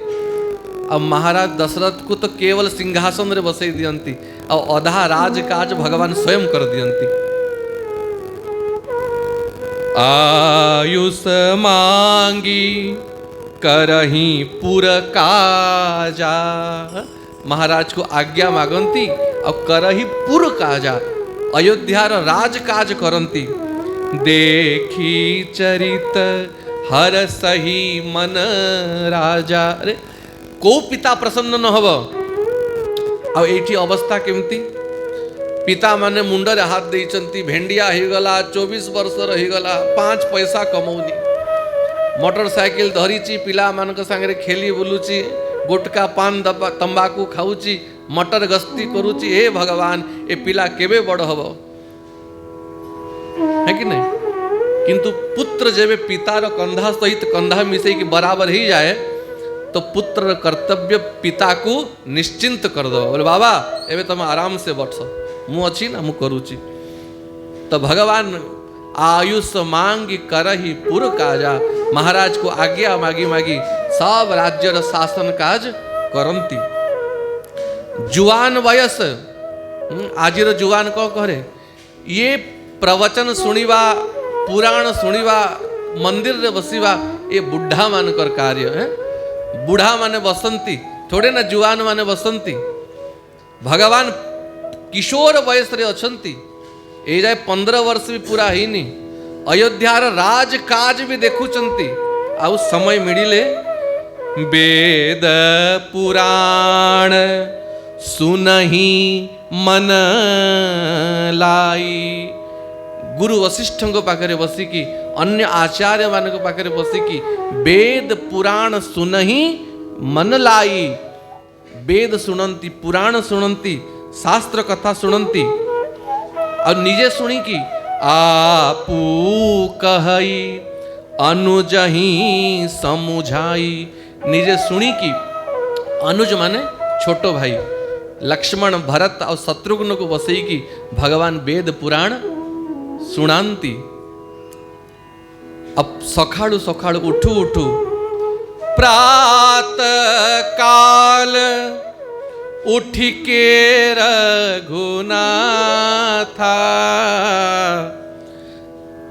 अब महाराज दशरथ को तो केवल सिंहासन रे बसई दियंती, और अधा राजकाज भगवान स्वयं कर दियंती। आयुष मांगी करही पुर काजा, महाराज को आज्ञा मागंती और करही पुर काजा, अयोध्यार राजकाज करंती। देखी चरित हर सही मन राजा। अरे को पिता प्रसन्न न हब। आ एठी अवस्था केमती, पिता माने मुंडरे हाथ देइचंती, भेंडिया होगला, 24 वर्ष रहीगला, 5 पैसा कमौनी, मोटरसाइकिल धरीची, पिला मानक संगे खेली बुलुची, गुटका पान तंबाकू खाऊची, मटर गस्ती करूची। हे भगवान ए पिला केबे बड़ हब, है कि नहीं? किंतु पुत्र जेबे पितार कंधा सहित कंधा मिसई की बराबर ही जाए, तो पुत्र कर्तव्य पिता को निश्चिंत कर दो। बोले बाबा एबे तुम आराम से बठ, मु अच्छी ना मु करूची। तो भगवान आयुष मांगी करही पुर काजा, महाराज को आज्ञा मागी मागी सब राज्यर शासन काज करंती। जुआन वयस, आजिर जुआन को करे ये प्रवचन सुनिवा, पुराण सुनिवा, मंदिर रे बसिवा, ये बुढ़ा मानकर कार्य है। बुढ़ा माने बसंती, थोड़े ना जुआन माने बसंती। भगवान किशोर वयस रे अछंती, ए जाए 15 वर्ष भी पूरा हिनी, अयोध्यार राज काज भी देखुचंती। आउ समय मिलिले वेद पुराण सुनहि मन लाई। गुरु वशिष्ठ पाखे बसिकी, अन्य आचार्य मान पाखे बसिकी वेद पुराण सुनहि मन लाई। वेद सुनंती, पुराण सुनंती, शास्त्र कथा सुनंती, और निजे सुनी की आपू कहई अनुजही समुझाई। निजे सुनी की, अनुज माने छोटो भाई, लक्ष्मण भरत और शत्रुघ्न को बसई की भगवान वेद पुराण सुनांती। अब सखाड़ू सखाड़ू उठू उठू प्रात काल उठी के रघुनाथा,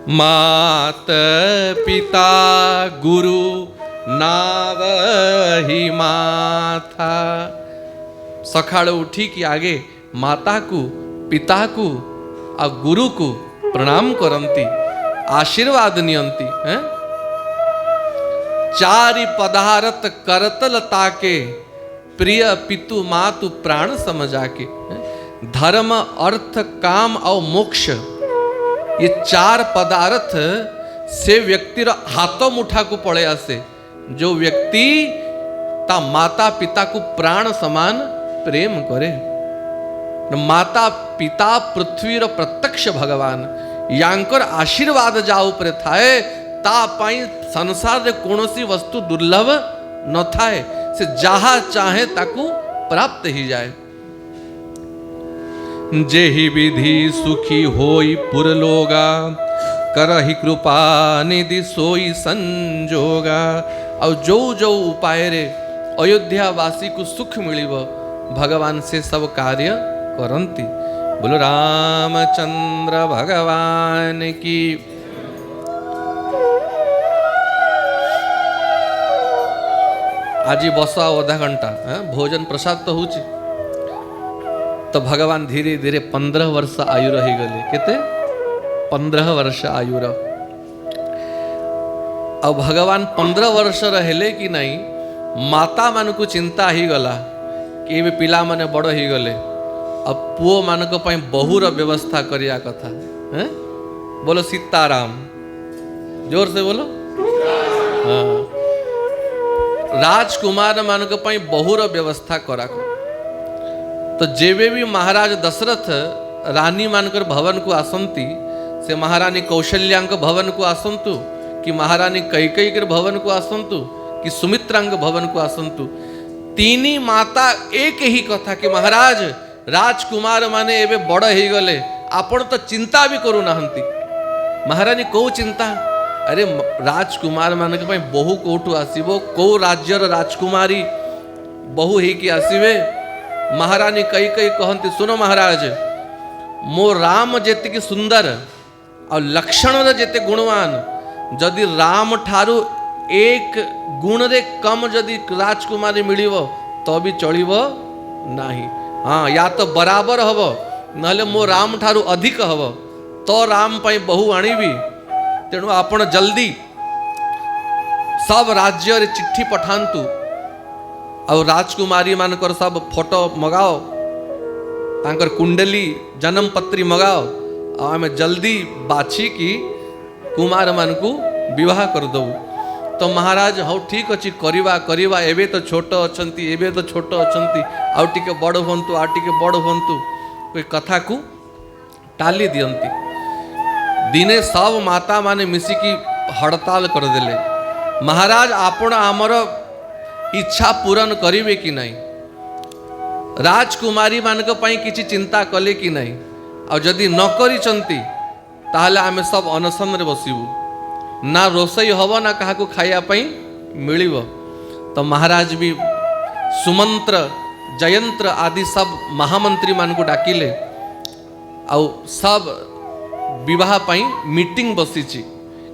मात पिता गुरु नावहि माथा। सकाळ उठी कि आगे माता को पिता को आ गुरु को प्रणाम करती, आशीर्वाद नियंती। चारि पदारथ करतल ताके, प्रिय पितु मातु प्राण समझाके। धर्म अर्थ काम और मोक्ष ये चार पदार्थ से व्यक्तिर हाथ मुठा को पड़े आसे। जो व्यक्ति ता माता पिता को प्राण समान प्रेम करे। माता पिता पृथ्वीर प्रत्यक्ष भगवान, यांकर आशीर्वाद जा उपरे थाए ता पाई संसार रे कोनोसी वस्तु दुर्लभ न थाए। से जहा चाहे ताकू प्राप्त ही जाए। जेहि विधि सुखी होई पुरलोगा, करहि कृपा निधि सोई संजोगा। और जो जो उपाय रे अयोध्या वासी को सुख मिलिबो भगवान से सब कार्य करंती। बोलो रामचंद्र भगवान की। आज बस आधा घंटा भोजन प्रसाद तो होची। तो भगवान धीरे धीरे 15 वर्ष आयु रही गले। केते 15 वर्ष आयु रह। अब भगवान 15 वर्ष रहे कि नहीं, माता मान को चिंता ही गला कि ये पिला माने बड़ ही गले। अब पुओ मान को पई बहुर व्यवस्था करिया कथा। बोलो सीताराम, जोर से बोलो। हाँ, राजकुमार मान को पई बहुर व्यवस्था करा। तो जेबे भी महाराज दशरथ रानी मानकर भवन को आसंती, से महारानी कौशल्यां भवन को आसंतु, कि महारानी कैकेयी के भवन को आसंतु, कि सुमित्रांग भवन को आसंतु। तीनी माता एक ही कथा कि महाराज राजकुमार माने एबे बड़ ही गले, आपण तो चिंता भी करू नाहंती। महारानी को चिंता? अरे राजकुमार मान के बहु कोठू आसीबो, को राज्यर राजकुमारी बहु ही कि आसीबे। महारानी कैकेयी कहती, सुनो महाराज, मो राम जेतिकी सुंदर और लक्षण जेते गुणवान, जदि राम ठारू एक गुण रे कम जदि राजकुमारी मिलिबो तो भी चलिबो नाही। हाँ, या तो बराबर हबो नहले मो राम ठारू अधिक हबो तो राम पई बहु आनिबी। तेणु आपण जल्दी सब राज्य रे चिट्ठी पठांतु और राजकुमारी मानकर सब फोटो मगाओ, तांकर कुंडली जन्म पत्री मगाओ, और आमे जल्दी बाछी की कुमार मान को विवाह कर दो। तो महाराज हाँ ठीक अच्छी करिवा करिवा, एबे तो छोट अछंती, एबे तो छोट अछंती, आउ टिके बड़ हुंतु, आउ टिके बड़ हुंतु, कोई कथा को टाली दियंती। दिने सब माता माने मिसिकी हड़ताल कर देले, महाराज आपण आमर इच्छा पूरण करिवे कि नहीं, राजकुमारी मानक पई किछि चिंता कले कि नहीं, और जदि न करिसंती ताहले आमे सब अनशन रे बसिबु, ना रोसई हब ना काहाकू खाइया पई मिलिबो। तो महाराज भी सुमंत्र जयंत्र आदि सब महामंत्री मान को डाकिले, आउ सब विवाह पई मीटिंग बसीची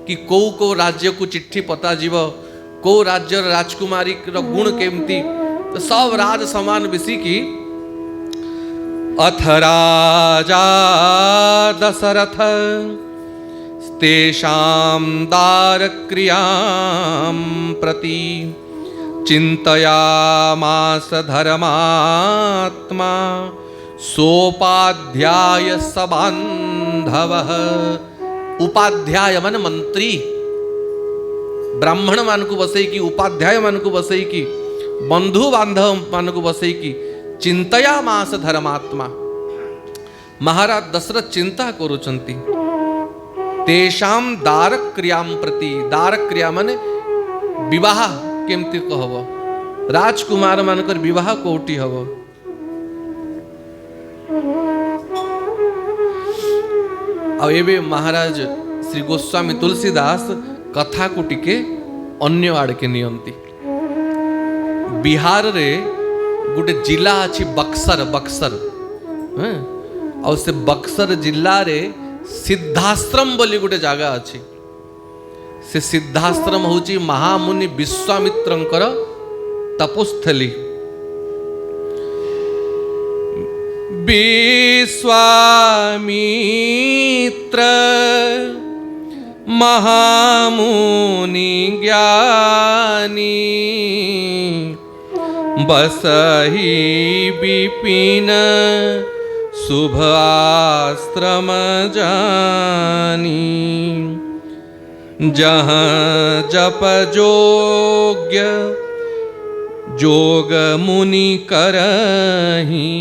कि को को राज्य को चिट्ठी पता जीव, को राज्य राजकुमारी गुण केमती। तो सब राज समान बिसी की अथ राजा दशरथ तेषां दारक्रियां प्रति चिंतयामास धर्मात्मा सोपाध्याय सबांधवः। उपाध्याय मन मंत्री, ब्राह्मण मान को बसई की, उपाध्याय मान को बसई की, बंधु बांधव मान को बसई की चिंतयामास धर्मात्मा। महाराज दशरथ चिंता करुचंती तेषां दारक क्रियां प्रति। दारक क्रिया माने विवाह केमती कहब, राजकुमार मानकर विवाह कोटी हब। आ एबे महाराज श्री गोस्वामी तुलसीदास कथा को टिके अन्य आड़ के नियंती। बिहार रे गोटे जिला अच्छी बक्सर, बक्सर और से बक्सर जिल्ला रे सिद्धाश्रम बोली गोटे जगह अच्छी। से सिद्धाश्रम होची महामुनि विश्वामित्रंकर तपोस्थली। विश्वामित्र महामुनि ज्ञानी बसहि विपिन शुभ आश्रम जानी। जहाँ जप जोग्य जोग मुनि करही।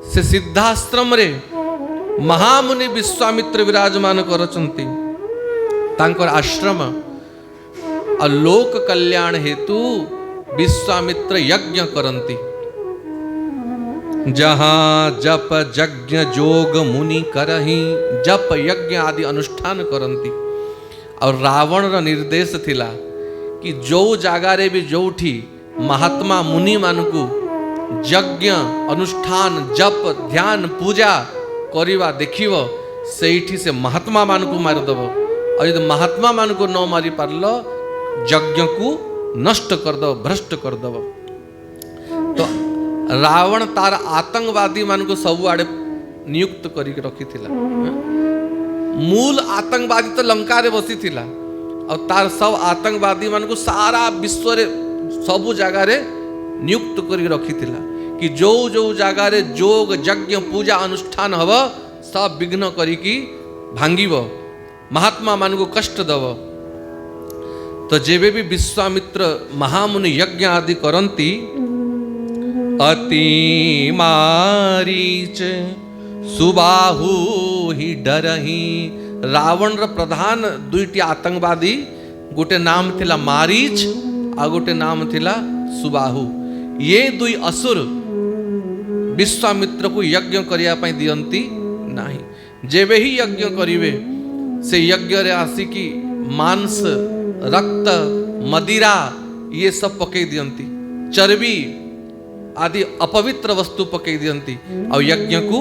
से सिद्धाश्रम रे महामुनि विश्वामित्र विराजमान करचंती। तांकर आश्रम और लोक कल्याण हेतु विश्वामित्र यज्ञ करंती। जहाँ जप यज्ञ जोग मुनि करही, जप यज्ञ आदि अनुष्ठान करंती। और रावण रा निर्देश थिला कि जो जागारे भी जोठी महात्मा मुनि मानकु यज्ञ अनुष्ठान जप ध्यान पूजा करिवा देखिव, सेठी से महात्मा मानकु मारिदेव। और यदि महात्मा मानकु न मारी पारल यज्ञ को नष्ट करदेव, भ्रष्ट करदेव। तो रावण तार आतंकवादी मानकु सब आड़े नियुक्त करिक रखिथिला। मूल आतंकवादी तो लंका रे बसी थिला और तार सब आतंकवादी मानकु सारा विश्व रे सबु जगह रे नियुक्त करिक रखिथिला कि जो जो जगह रे जोग यज्ञ पूजा अनुष्ठान हव सब विघ्न करिकी भांगिव, महात्मा मानकु कष्ट दव। तो जेबे भी विश्वामित्र महामुनि यज्ञ आदि करंती, अति मारीच सुबाहु ही डरही। रावण र प्रधान दुईटी आतंकवादी, गोटे नाम थिला मारीच आ गोटे नाम थिला सुबाहु। ये दुई असुर विश्वामित्र को यज्ञ करिया पई दियंती नाही। जेबे ही यज्ञ करिवे से यज्ञ रे आसिकी मांस रक्त मदिरा ये सब पकई दियंती, चर्बी आदि अपवित्र वस्तु पकई दियंती और यज्ञ को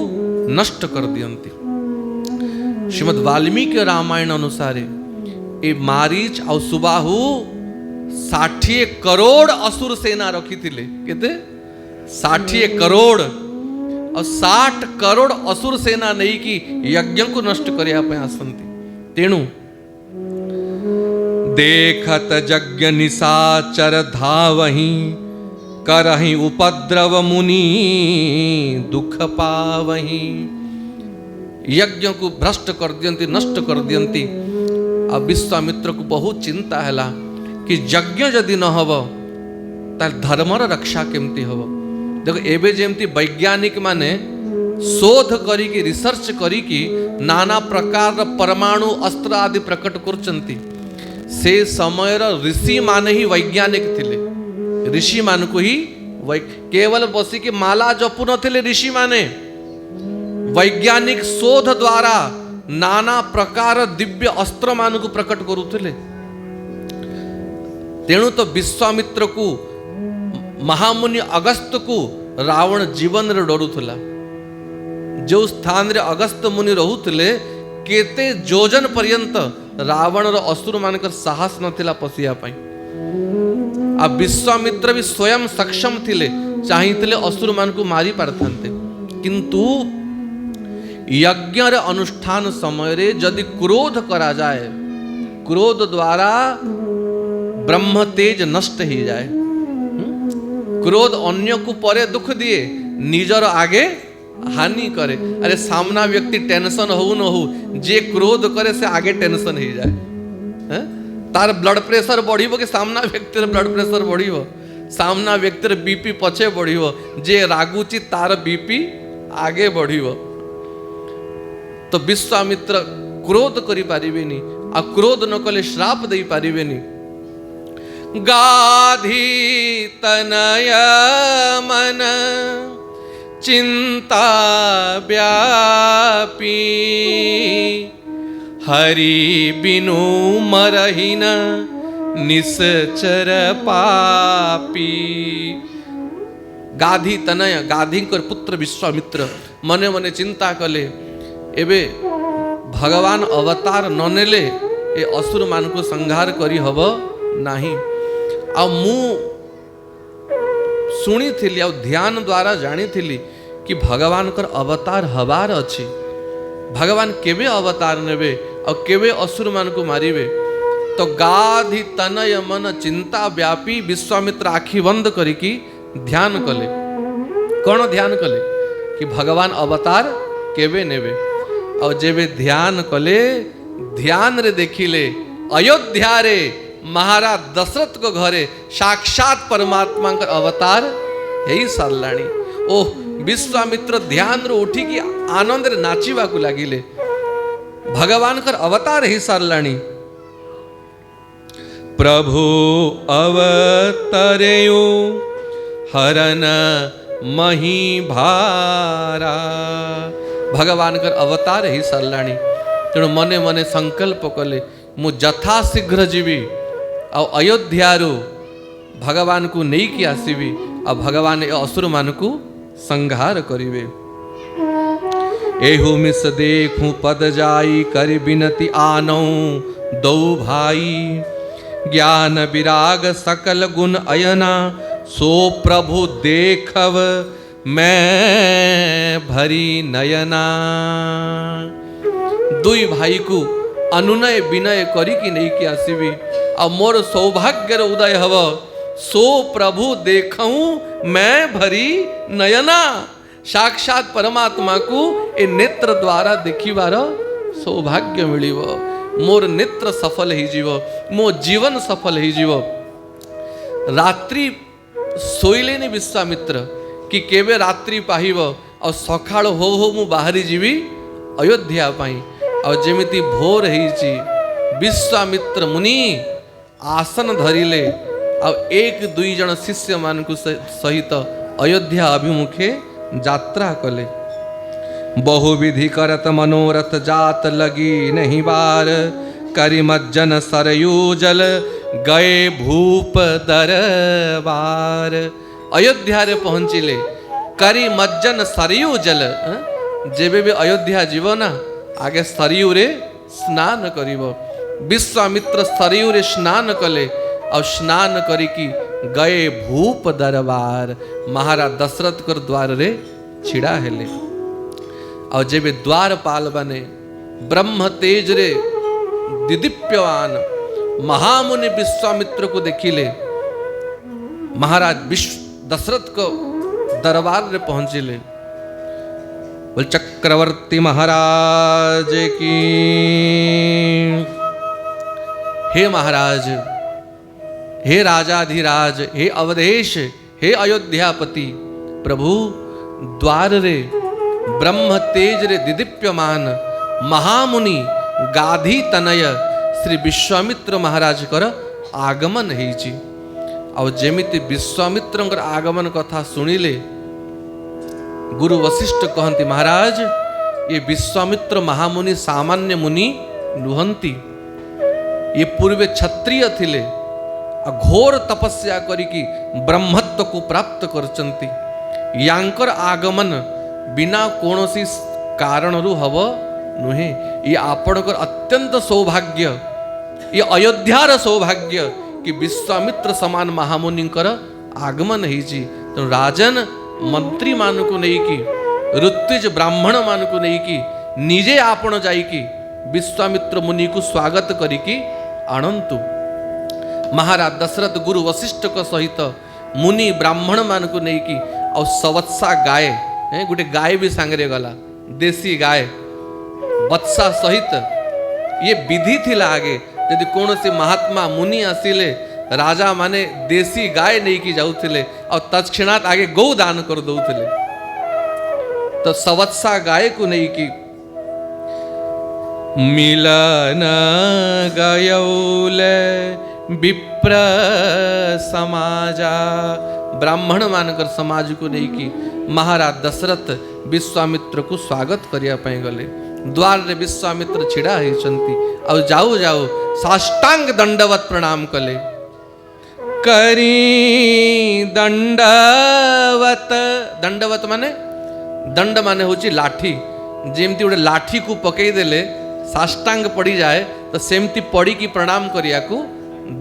नष्ट कर दियंती। श्रीमद् वाल्मीकि रामायण अनुसार ए मारीच और सुबाहु 60 करोड़ असुर सेना रखी थिले। केते 60 करोड़ और 60 करोड़ असुर सेना नहीं कि यज्ञ को नष्ट करिया पे आसंती। तेणु देखत यज्ञ निशाचर धावही, करही उपद्रव मुनि दुख पावही। यज्ञ को भ्रष्ट कर दियंती, नष्ट कर दियंती। अब विश्वामित्र को बहुत चिंता हैला कि यज्ञ जदि न हब ताल धर्मर रक्षा केमती हब। देखो एबे जेमती वैज्ञानिक माने शोध करिकी रिसर्च करिकी नाना प्रकार परमाणु अस्त्र आदि प्रकट करचंती, से समय ऋषि माने ही वैज्ञानिक थिले। ऋषि मान को ही केवल बसी के माला जपु न थिले ऋषि माने, वैज्ञानिक शोध द्वारा नाना प्रकार दिव्य अस्त्र मान को प्रकट करुथिले। तेणु तो विश्वामित्र को महामुनि अगस्त को रावण जीवन रे डरुथला। जो स्थान रे अगस्त मुनि रहुथिले केते जोजन पर्यंत रावण रो असुर मानकर साहस नथिला पसिया पई। आ विश्वामित्र भी स्वयं सक्षम थिले, चाहिथिले असुर मान को मारी पारथान्ते। किंतु यज्ञ रे अनुष्ठान समय रे यदि क्रोध करा जाए, क्रोध द्वारा ब्रह्म तेज नष्ट ही जाए। क्रोध अन्य को परे दुख दिए, निजर आगे हानि करे। अरे सामना व्यक्ति टेंशन हो न हो, जे क्रोध करे से आगे टेंशन ही जाए। तार ब्लड प्रेशर बढ़िबो कि सामना व्यक्ति ब्लड प्रेशर बढ़िबो, सामना व्यक्ति बीपी पछे बढ़िबो, जे रागुची तार बीपी आगे बढ़िबो। तो विश्वामित्र क्रोध करि पारिबेनी, आ क्रोध न कले श्राप देई पारिबेनी। गाधी तनय मन चिंता व्यापी, हरि बिनु मरहिन निश्चर पापी। गाधी तनय, गाधीकर पुत्र विश्वामित्र मने मने चिंता कले, एबे भगवान अवतार न नेले ए असुर मान को संहार करी हब नाही। आ मु शुणी थी आ ध्यान द्वारा जानी थी कि भगवान कर अवतार हबार अच्छी, भगवान केवे अवतार नेबे और केवे असुर मान को मारिबे। तो गाधि तनय मन चिंता व्यापी विश्वामित्र आखि बंद करिकी ध्यान कले। कौन ध्यान कले कि भगवान अवतार केवे नेबे। और जेबे ध्यान कले, ध्यान रे देखिले अयोध्या रे महाराज दशरथ को घरे साक्षात परमात्मा का अवतार है सारलाणी। ओह विश्वामित्र ध्यान रो उठी की आनंद रे नाचिबा को लागिले, भगवान कर अवतार है सारलाणी। प्रभु अवतरेयो हरन मही भारा। भगवान कर अवतार ही सारलाणी। तेणु मने मने संकल्प कले मु जथा शीघ्र जीवी आ अयोध्यारू भगवान को नहीं कि आसबि आ भगवान ए असुर मान को संहार करिवे। एहु मिस देखूं पद जाई करि बिनती आनौ दौ भाई। ज्ञान विराग सकल गुण अयना सो प्रभु देखव मैं भरी नयना। दुई भाई को अनुनय विनय करी कि नहीं कि आसबि आ मोर सौभाग्य उदय हव सो प्रभु देखूं मैं भरी नयना। साक्षात परमात्मा को ए नेत्र द्वारा देखिबार सौभाग्य मिलिव, मोर नेत्र सफल ही जीव, मो जीवन सफल ही जीव। रात्रि शोइलेनी विश्वामित्र कि केवे रात्रि पाहिब और सकाळ हो हो मु बाहरी जीवी अयोध्या पाई। और जेमिति भोर होईची विश्वामित्र मुनि आसन धरिले और एक दुई जन शिष्य मान को सहित अयोध्या अभिमुखे यात्रा कले। बहुविधि करत मनोरथ जात लगी नहीं बार। करि मज्जन सरयू जल गए भूप दरबार। अयोध्या रे पहुंचिले करि मज्जन सरयू जल। जेबे भी अयोध्या जीव ना आगे सरयू रे स्नान करिव। विश्वामित्र सरयू रे स्नान कले और स्नान करिकी गए भूप दरबार। महाराज दशरथ कर द्वार रे छिड़ा हेले। और जेबे द्वारपाल बने ब्रह्म तेज रे दिदीप्यवान महामुनि विश्वामित्र को देखिले। महाराज दशरथ को दरबार रे पहुंचिले। बोल चक्रवर्ती महाराज की। हे महाराज, हे राजाधिराज, हे अवधेश, हे अयोध्यापति, प्रभु द्वार रे ब्रह्म तेज रे दिदीप्यमान महामुनि गाधी तनय श्री विश्वामित्र महाराज कर आगमन हेची। और जेमिति विश्वामित्र आगमन कथा सुनिले गुरु वशिष्ठ कहती महाराज ये विश्वामित्र महामुनि सामान्य मुनि नुहंती। ये पूर्वे क्षत्रिय थिले घोर तपस्या करिकी ब्रह्मत्व को प्राप्त करचंती। यांकर आगमन बिना कौनसी कारण रु हब नुहे। ये आपणकर अत्यंत सौभाग्य, ये अयोध्यार सौभाग्य कि विश्वामित्र समान महामुनिंकर आगमन हेची। तो राजन मंत्री मान को नहीं कि ऋत्विज ब्राह्मण मान को नहीं कि निजे आपण जाइकी विश्वामित्र मुनि को स्वागत करिकी आणंतु। महाराज दशरथ गुरु वशिष्ठ को सहित मुनि ब्राह्मण मान को नहीं कि और सवत्सा गाय गोटे गाय भी सांगरे गला देसी गाय वत्सा सहित। ये विधि थिला आगे यदि कौन से महात्मा मुनि आसिले राजा माने देसी गाय नहीं की जाउथिले और तत्क्षणात आगे गौ दान कर दउथिले। तो सवत्सा गाय को नहीं की मिलन गयौले विप्र समाजा। ब्राह्मण मानकर समाज को नहीं की महाराज दशरथ विश्वामित्र को स्वागत करिया पई गले। द्वार रे विश्वामित्र छिड़ा होइचंती और जाऊ जाऊ साष्टांग दंडवत प्रणाम कले। करी दंडवत। दंडवत माने दंड माने होची लाठी। जेमती गोटे लाठी को पकई देले साष्टांग पड़ी जाए तो सेमती पड़ी की प्रणाम करिया को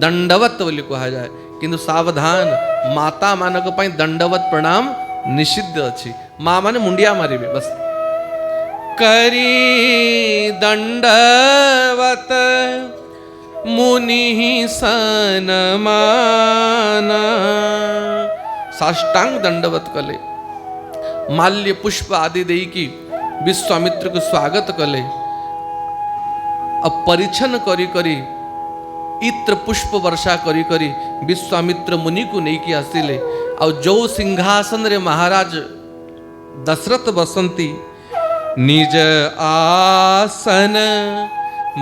दंडवत बोली कहा जाए, किंतु सावधान माता मानक पई दंडवत प्रणाम निषिद्ध अछि। माँ माने मुंडिया मारिबे बस। करी दंडवत मुनि सनमाना, साष्टांग दंडवत कले, माल्य पुष्प आदि देई की विश्वामित्र को स्वागत कले। अब परिछन करी करी इत्र पुष्प वर्षा करी करी विश्वामित्र मुनि को नहीं कि आसिले। और जो सिंहासन रे महाराज दशरथ बसंती निज आसन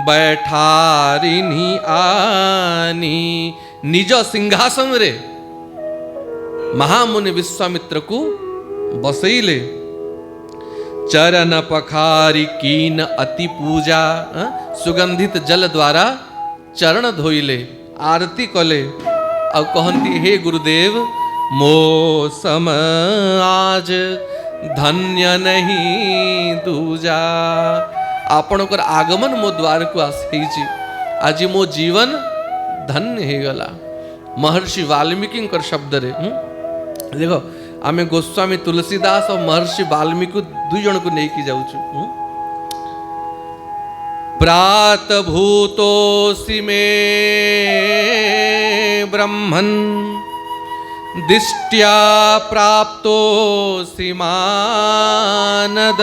बैठारिनी आनी, निज सिंहासन रे महामुनि विश्वामित्र को बसैले। चरण पखारी कीन अति पूजा, सुगंधित जल द्वारा चरण धोइले, आरती कले। और कहती हे गुरुदेव मो सम आज धन्य नहीं दूजा, आपणकर आगमन मो द्वार को आसी, आज मो जीवन धन्य हो गला। महर्षि वाल्मीकि शब्द रे देखो आमे गोस्वामी तुलसीदास और महर्षि वाल्मीकि दुई जन को लेकिन जाऊँ। प्रात भूतोऽसि मे ब्रह्मन् दिष्ट्या प्राप्तोऽसि मानद,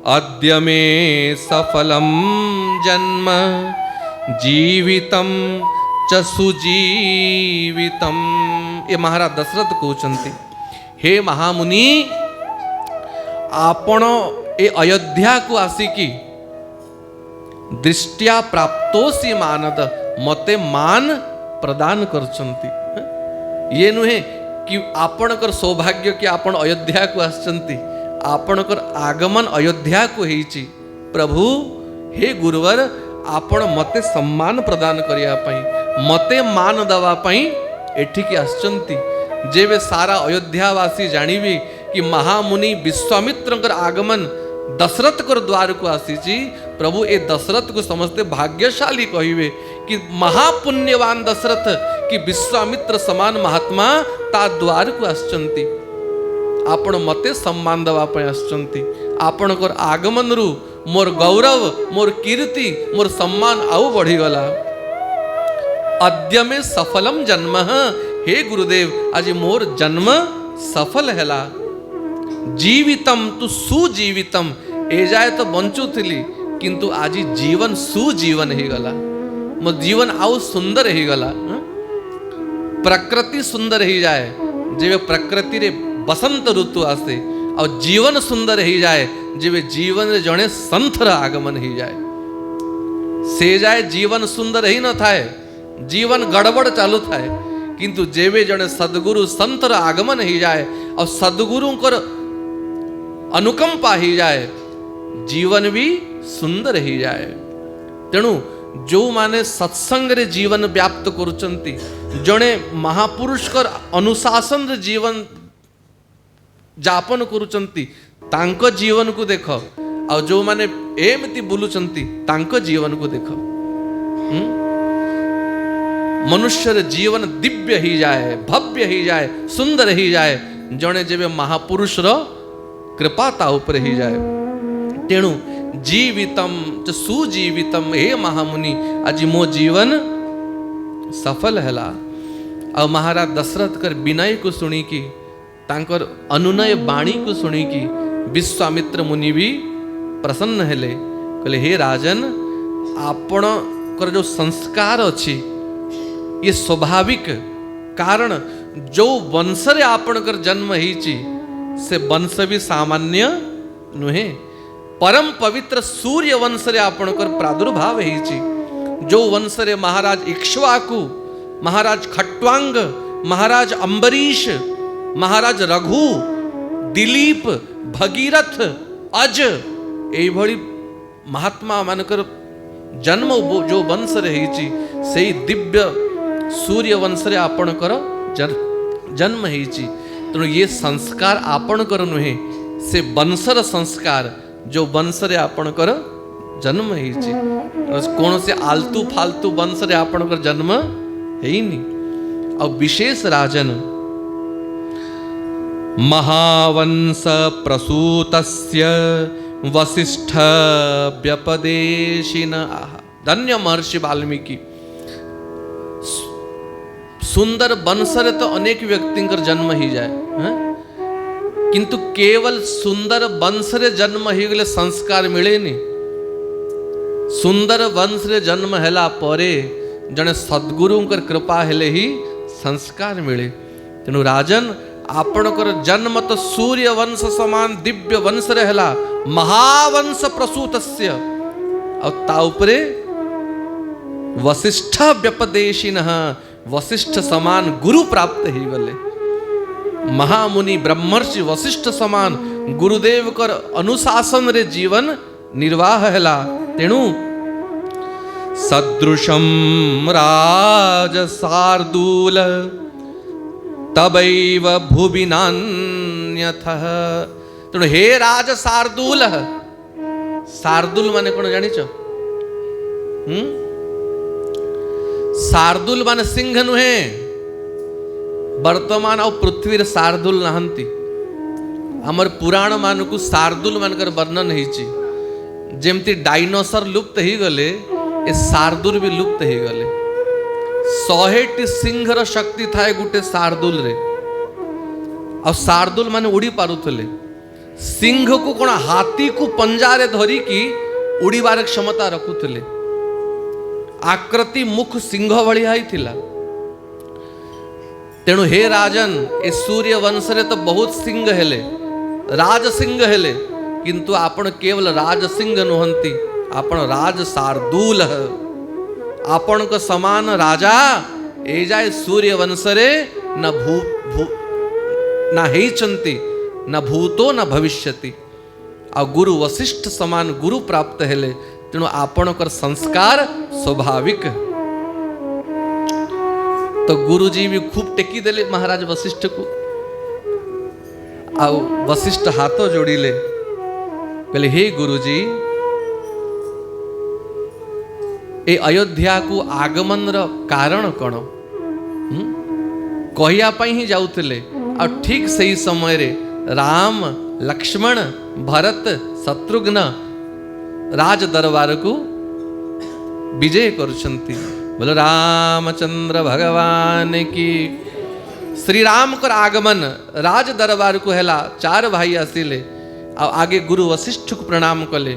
अद्य मे सफलं जन्म जीवितं च सुजीवितं। ये महाराज दशरथ कहते, हे महामुनि आपण ए अयोध्या को आसिकी दृष्टिया प्राप्तोसी मानद, मते मान प्रदान करचंती। ये नुहे कि आपणकर सौभाग्य कि आपण अयोध्या को आसचंती, आपणकर आगमन अयोध्या को हेची। प्रभु हे गुरुवर आपण मते सम्मान प्रदान करिया पई, मते मान दवा पई एठिकी आसचंती। जेबे सारा अयोध्यावासी जानिबे कि महामुनि विश्वामित्रकर आगमन दशरथ कर द्वार को आसीची, प्रभु ए दशरथ को समझते भाग्यशाली कहिबे कि महापुण्यवान दशरथ कि विश्वामित्र समान महात्मा ता द्वार को आसचंती। आपण मते सम्मान दवा पय आसचंती। आपणकर आगमन रु मोर गौरव, मोर कीर्ति, मोर सम्मान आउ बढ़ी गला। अद्य में सफलम जन्म, हे गुरुदेव आज मोर जन्म सफल हैला। जीवितम तु सुजीवितम, ए जाए तो बंचुथिली किंतु आज जीवन सुजीवन ही गला, मो जीवन आउ सुंदर ही गला। प्रकृति सुंदर ही जाए, जेबे प्रकृति रे बसंत ऋतु आसे, और जीवन सुंदर ही जाए जेबे जीवन रे जणे संथर आगमन ही जाए। से जाए जीवन सुंदर ही न थाए, जीवन गड़बड़ चालू थाए, किंतु जेबे जणे सदगुरु संतर आगमन ही जाए और सदगुरुंकर अनुकंपा ही जाए, जीवन भी सुंदर ही जाए। तेणु जो माने सत्संग रे जीवन व्याप्त करुचंती, जणे महापुरुषकर अनुशासन रे जीवन जापन करुचंती, तांको जीवन को देख, और जो माने एमती बुलुचंती तांको जीवन को देख। मनुष्य जीवन दिव्य ही जाए, भव्य ही जाए, सुंदर ही जाए, जणे जेबे महापुरुष रो कृपा ता ऊपर ही जाए। तेणु जीवितम च सुजीवितम, हे महामुनि आज मो जीवन सफल हैला। और महाराज दशरथ कर विनय को सुनी की, तांकर अनुनय बाणी को सुनी की विश्वामित्र मुनि भी प्रसन्न हेले। कहले हे राजन, आपण कर जो संस्कार अच्छी ये स्वाभाविक, कारण जो वंश रे आपण कर जन्म ही से वंश भी सामान्य नुहे। परम पवित्र सूर्य वंश रे आपण कर प्रादुर्भाव ही, जो वंश रे महाराज इक्ष्वाकु, महाराज खट्वांग, महाराज अंबरीश, महाराज रघु, दिलीप, भगीरथ, अज एई भली महात्मा मानकर जन्म जो वंश रे ही, से दिव्य सूर्य वंश रे आपणकर जन्म ही। तेणु ये संस्कार आपणकर नुहे, से वंशर संस्कार जो वंश रे आपणकर जन्म ହେଇଛି କୌଣସି आलतू फालतू वंश रे आपणकर जन्म ହେଇନି ଆଉ विशेष राजन महावंश प्रसूतस्य वसिष्ठ व्यपदेशिन धन्य महर्षि वाल्मीकि सुंदर वंश रे तो अनेक व्यक्ति जन्म ही जाए किंतु केवल सुंदर वंश रे जन्म ही गले संस्कार मिलेनी सुंदर वंश रे जन्म हैला परे जने सद्गुरुंकर कृपा हेले ही संस्कार मिले तेणु राजन आपणकर जन्म तो सूर्य वंश समान दिव्य वंश रे हैला महावंश प्रसूतस्य और ता उपरे वसिष्ठ व्यपदेशिनः वसिष्ठ समान गुरु प्राप्त ही गले महामुनि ब्रह्मर्षि वसिष्ठ समान गुरुदेव कर अनुशासन रे जीवन निर्वाह हैला तेणु सदृशम राज शार्दूल तबैव भुवि नान्यथः तेणु हे राज शार्दूल शार्दूल माने कौन जानिच शार्दूल माने सिंह नुहे वर्तमान आ पृथ्वी रे शार्दूल नहंती हमर पुराण मानकु शार्दूल मानकर वर्णन ହେଇଛି जेमती डायनोसर लुप्त ही गले ए शार्दूल भी लुप्त ही गले 100टी सिंहर शक्ति थाए गुटे शार्दूल रे आ शार्दूल माने उड़ी पारुथले सिंह को कोन हाथी को पंजारे धरी की उड़ीबार क्षमता रखुथले आकृति मुख सिंह भली हाई थिला तेणु हे राजन ए सूर्य वंश रे तो बहुत सिंह हेले राज सिंह हेले किंतु आपण केवल राज सिंह नुहंती आपण राज शार्दूल आपण को समान राजा ए जाए सूर्य वंश रे न भू न हेचंती न भूतो न भविष्यति आ गुरु वशिष्ठ समान गुरु प्राप्त हेले तेणु आपणकर संस्कार स्वाभाविक तो गुरुजी भी खूब टेकी देले महाराज वशिष्ठ को आ वशिष्ठ हाथ जोड़िले कहले हे गुरुजी ए अयोध्या को आगमन रो कारण कौन कहिया पई ही जाउथले आ ठीक सही समय रे राम लक्ष्मण भरत शत्रुघ्न राज दरबार को विजय करुछंती बोलो रामचंद्र भगवान की श्री राम कर आगमन राज दरबार को हैला 4 भाई आसिले आ आगे गुरु वशिष्ठ को प्रणाम कले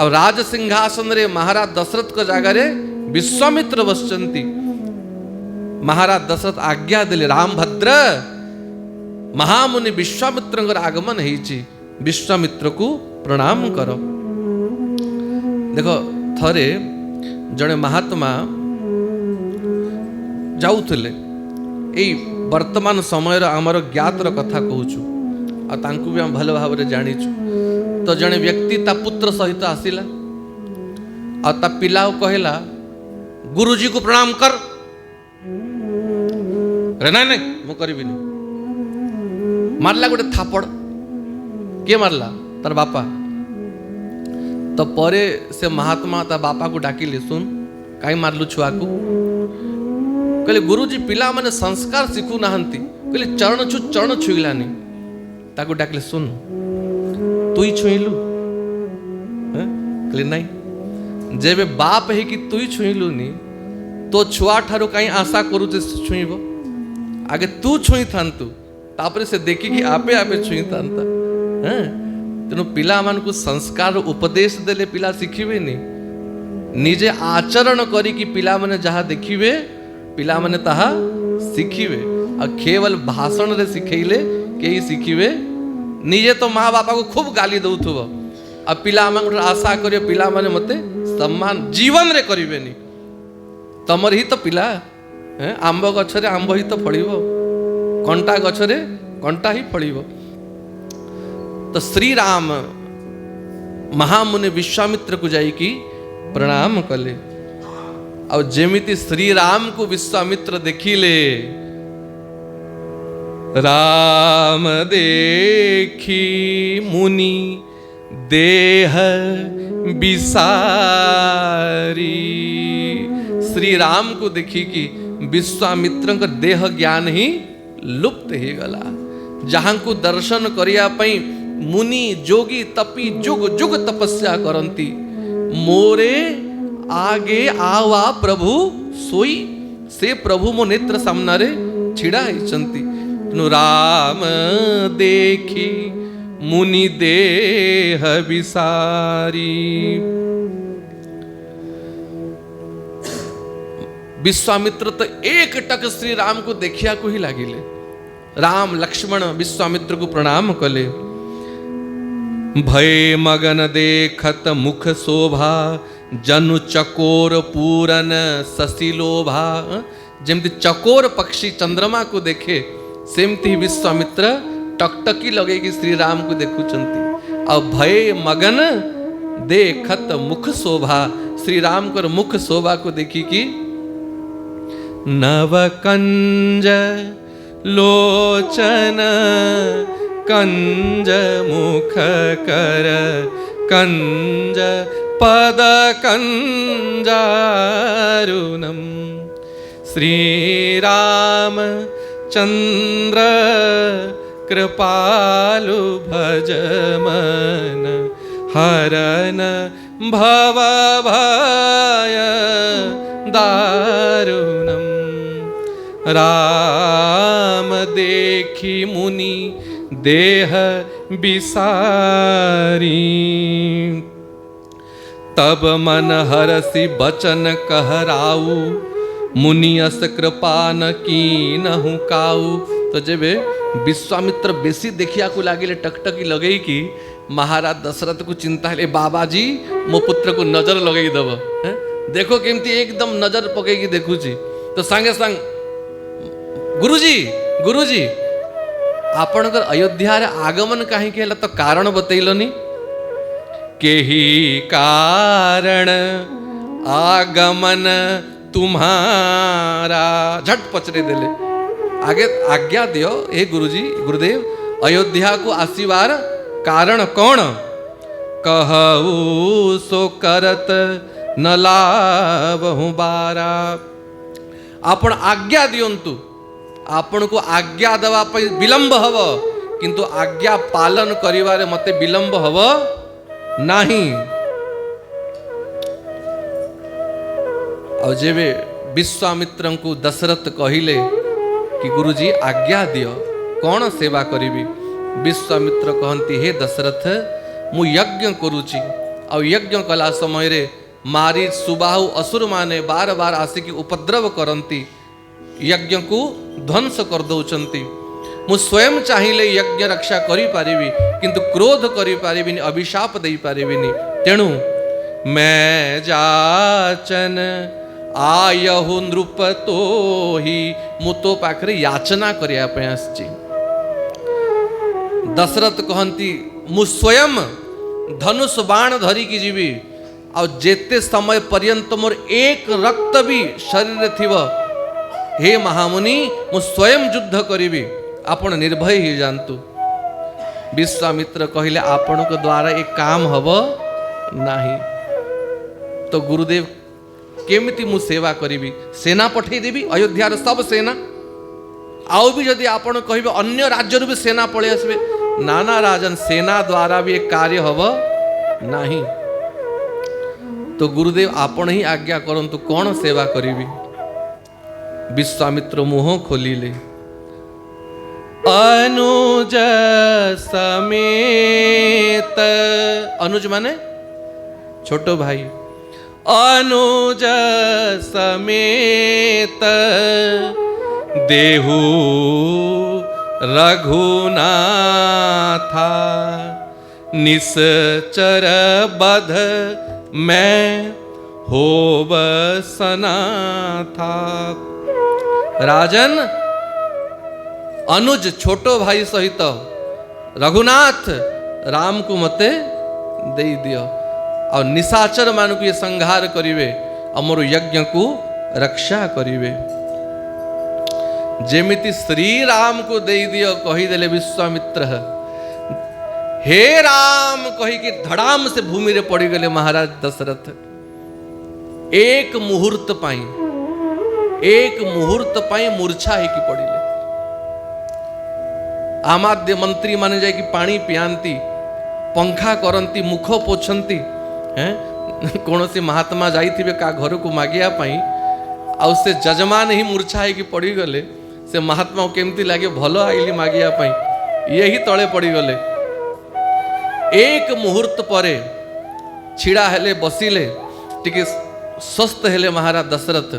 और राज सिंहासन रे महाराज दशरथ को जगह रे विश्वामित्र बसचंती महाराज दशरथ आज्ञा दिले रामभद्र महामुनि विश्वामित्र आगमन होइछि विश्वामित्र को प्रणाम करो देखो थरे जड़े महात्मा जाउथले ए वर्तमान समय आमर ज्ञातर कथा कहूछु आ तांकु भी हम भल भाव रे जानिछु तो जड़े व्यक्ति ता पुत्र सहित आसिला आ ता पिला कहला गुरुजी को प्रणाम कर रे नहीं नहीं मु करिबिनी मारला गोटे थापड़ के मारला तार बापा तो परे से महात्मा ता बापा को डाकिले सुन काई मारलु छुआ को कहले गुरुजी पिला माने संस्कार शिखु नाहंती कहले चरण छुईलानी ताको डाकिले सुन तुई छुईलु कहले नहीं जेबे बाप है कि तुई छुईलु नी तो छुआ ठारू काई आशा करू ते छुईबो आगे तू छुई थांतु तापरे से देखी कि आपे आपे छुई थांता तेणु पिला मानकु संस्कार उपदेश देले पिला शिखिबे नी निजे आचरण करी कि पिला माने जहा देखिबे पिला माने ताहा शिखिबे आ केवल भाषण रे शिखैले केही शिखिबे निजे तो माँ बापा को खूब गाली दउथुबो आ पिला मानकु आशा करियो पिला माने मते सम्मान जीवन रे करिबेनी तमर ही तो पिला आंब गछरे आंब ही तो फळिबो कंटा गछरे कंटा ही फळिबो तो श्री राम महामुनि विश्वामित्र को जाइकी प्रणाम कले और जेमिति श्री राम को विश्वामित्र देखिले राम देखी मुनि देह बिसारी। श्री राम को देखी कि विश्वामित्र देह ज्ञान ही लुप्त हो गला। जहां को दर्शन करिया पई मुनि जोगी तपी जुग जुग तपस्या करंती, मोरे आगे आवा प्रभु सोई। से प्रभु मो नेत्र सामने छिड़ा होइचंती। राम देखी मुनि देह बिसारी। विश्वामित्र तो एक टक श्री राम को देखिया को ही लागिले। राम लक्ष्मण विश्वामित्र को प्रणाम कले। भय मगन देखत मुख शोभा, जनु चकोर पूरन शशिलोभा। जेमती चकोर पक्षी चंद्रमा को देखे सेमती विश्वामित्र टकटकी लगे कि श्री राम को देखुचंती। अब भय मगन देखत मुख शोभा, श्री राम को मुख शोभा को देखी कि नव कंज लोचन कंज मुख कर, कंज पद कंजारुणम। श्री राम चंद्र कृपालु भज मन, हरन भव भय दारुणम। राम देखी मुनि देह बिसारी, तब मन हरसि बचन कहराऊ, मुनियस कृपा न कीनहु काऊ। तो जब विश्वामित्र बेसी देखिया को लागिले टकटकी लगई कि महाराज दशरथ को चिंता है, बाबाजी मो पुत्र को नजर लगई दब, देखो केमती एकदम नजर पकई देखुची। तो सांगे सांग गुरुजी गुरुजी आपणकर अयोध्या रे आगमन कहीं के तो कारण बतैलनी। केही कारण आगमन तुम्हारा, झट पचरे देले। आगे आज्ञा दियो हे गुरुजी गुरुदेव, अयोध्या को आसीबार कारण कौन? कहू सो करत न लाभहु बारा। आपण आज्ञा दियंतु, आपण को आज्ञा दवा पे विलंब हव, किंतु आज्ञा पालन करिवारे मते विलंब हव नहीं। और जेबे विश्वामित्र को दशरथ कहिले कि गुरुजी आज्ञा दियो कौन सेवा करिबी। विश्वामित्र कहंती हे दशरथ मु यज्ञ करूची, और यज्ञ कला समय रे मारी सुबाहु असुर माने बार बार आसिकी उपद्रव करंती, यज्ञ को ध्वंस कर दौचंती। मु स्वयं चाहिए यज्ञ रक्षा करि पारिबी, किंतु क्रोध करि पारिबिनी, अभिशाप देई पारिबिनी। तेणु मैं जाचन आयहु नृप तो ही, मु तो पाखरे याचना करिया पे आसची। दशरथ कहंती मु स्वयं धनुष बाण धरी की जीवी, और जेते समय पर्यंत मोर एक रक्त भी शरीर थिव, हे महामुनि मु स्वयं युद्ध करिबी, आपण निर्भय ही जानतु। विश्वामित्र कहिले आपण को द्वारा एक काम हब नाही। तो गुरुदेव केमिति मु सेवा करिबी? सेना पठेई देबी अयोध्यार सब सेना, आउ भी जदि आपण कहिबे अन्य राज्य भी सेना पळे आसबे। नाना राजन सेना द्वारा भी एक कार्य हब नाही। तो गुरुदेव आपण ही आज्ञा करंतु कौन सेवा करिबी? विश्वामित्र मुह खोलिले। अनुज समेत, अनुज माने छोटो भाई, अनुज समेत देहु रघुनाथा, निश्चर बध मैं होब सनाथा। राजन अनुज छोटो भाई सहित रघुनाथ राम को मते दे दियो, और निशाचर मान को ये संहार करिवे, अमर यज्ञ को रक्षा करिवे। जेमिति श्री राम को दे दियो कही देले विश्वामित्र, हे राम कही कि धड़ाम से भूमि रे पड़ी गले महाराज दशरथ। एक मुहूर्त पाई मूर्छा है कि पड़िले। आमाद्य मंत्री माने जाए कि पानी पियांती, पंखा करंती, मुख पोछंती, कौन सी महात्मा जाइथिबे का घर को मागिया पाई आ से जजमान ही मूर्छा है कि पड़ी गले, से महात्मा केमती लगे भलो आइली मागिया पाई, यही तले पड़ी गले। एक मुहूर्त परे छिड़ा हेले बसिले, टिके स्वस्थ हेले महाराज दशरथ।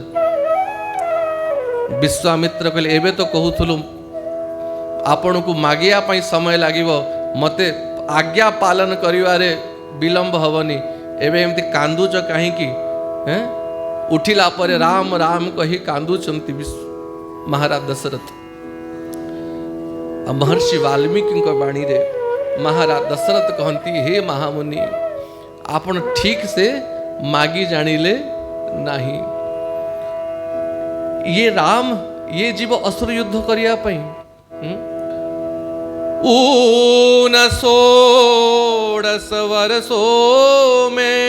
विश्वामित्र कहले एबे तो कहूथुलु आपण को मागिया पाई समय लागिवो, मते आज्ञा पालन करिवारे विलंब हवनी, एबे एमती कांदुच कहीं की उठिला परे राम राम कही कांदुचंती महाराज दशरथ। महर्षि वाल्मीकि बाणी रे महाराज दशरथ कहती हे महामुनि आपण ठीक से मागी जानिले नहीं। ये राम ये जीव असुर युद्ध करिया पई ऊन 16 वर्षो में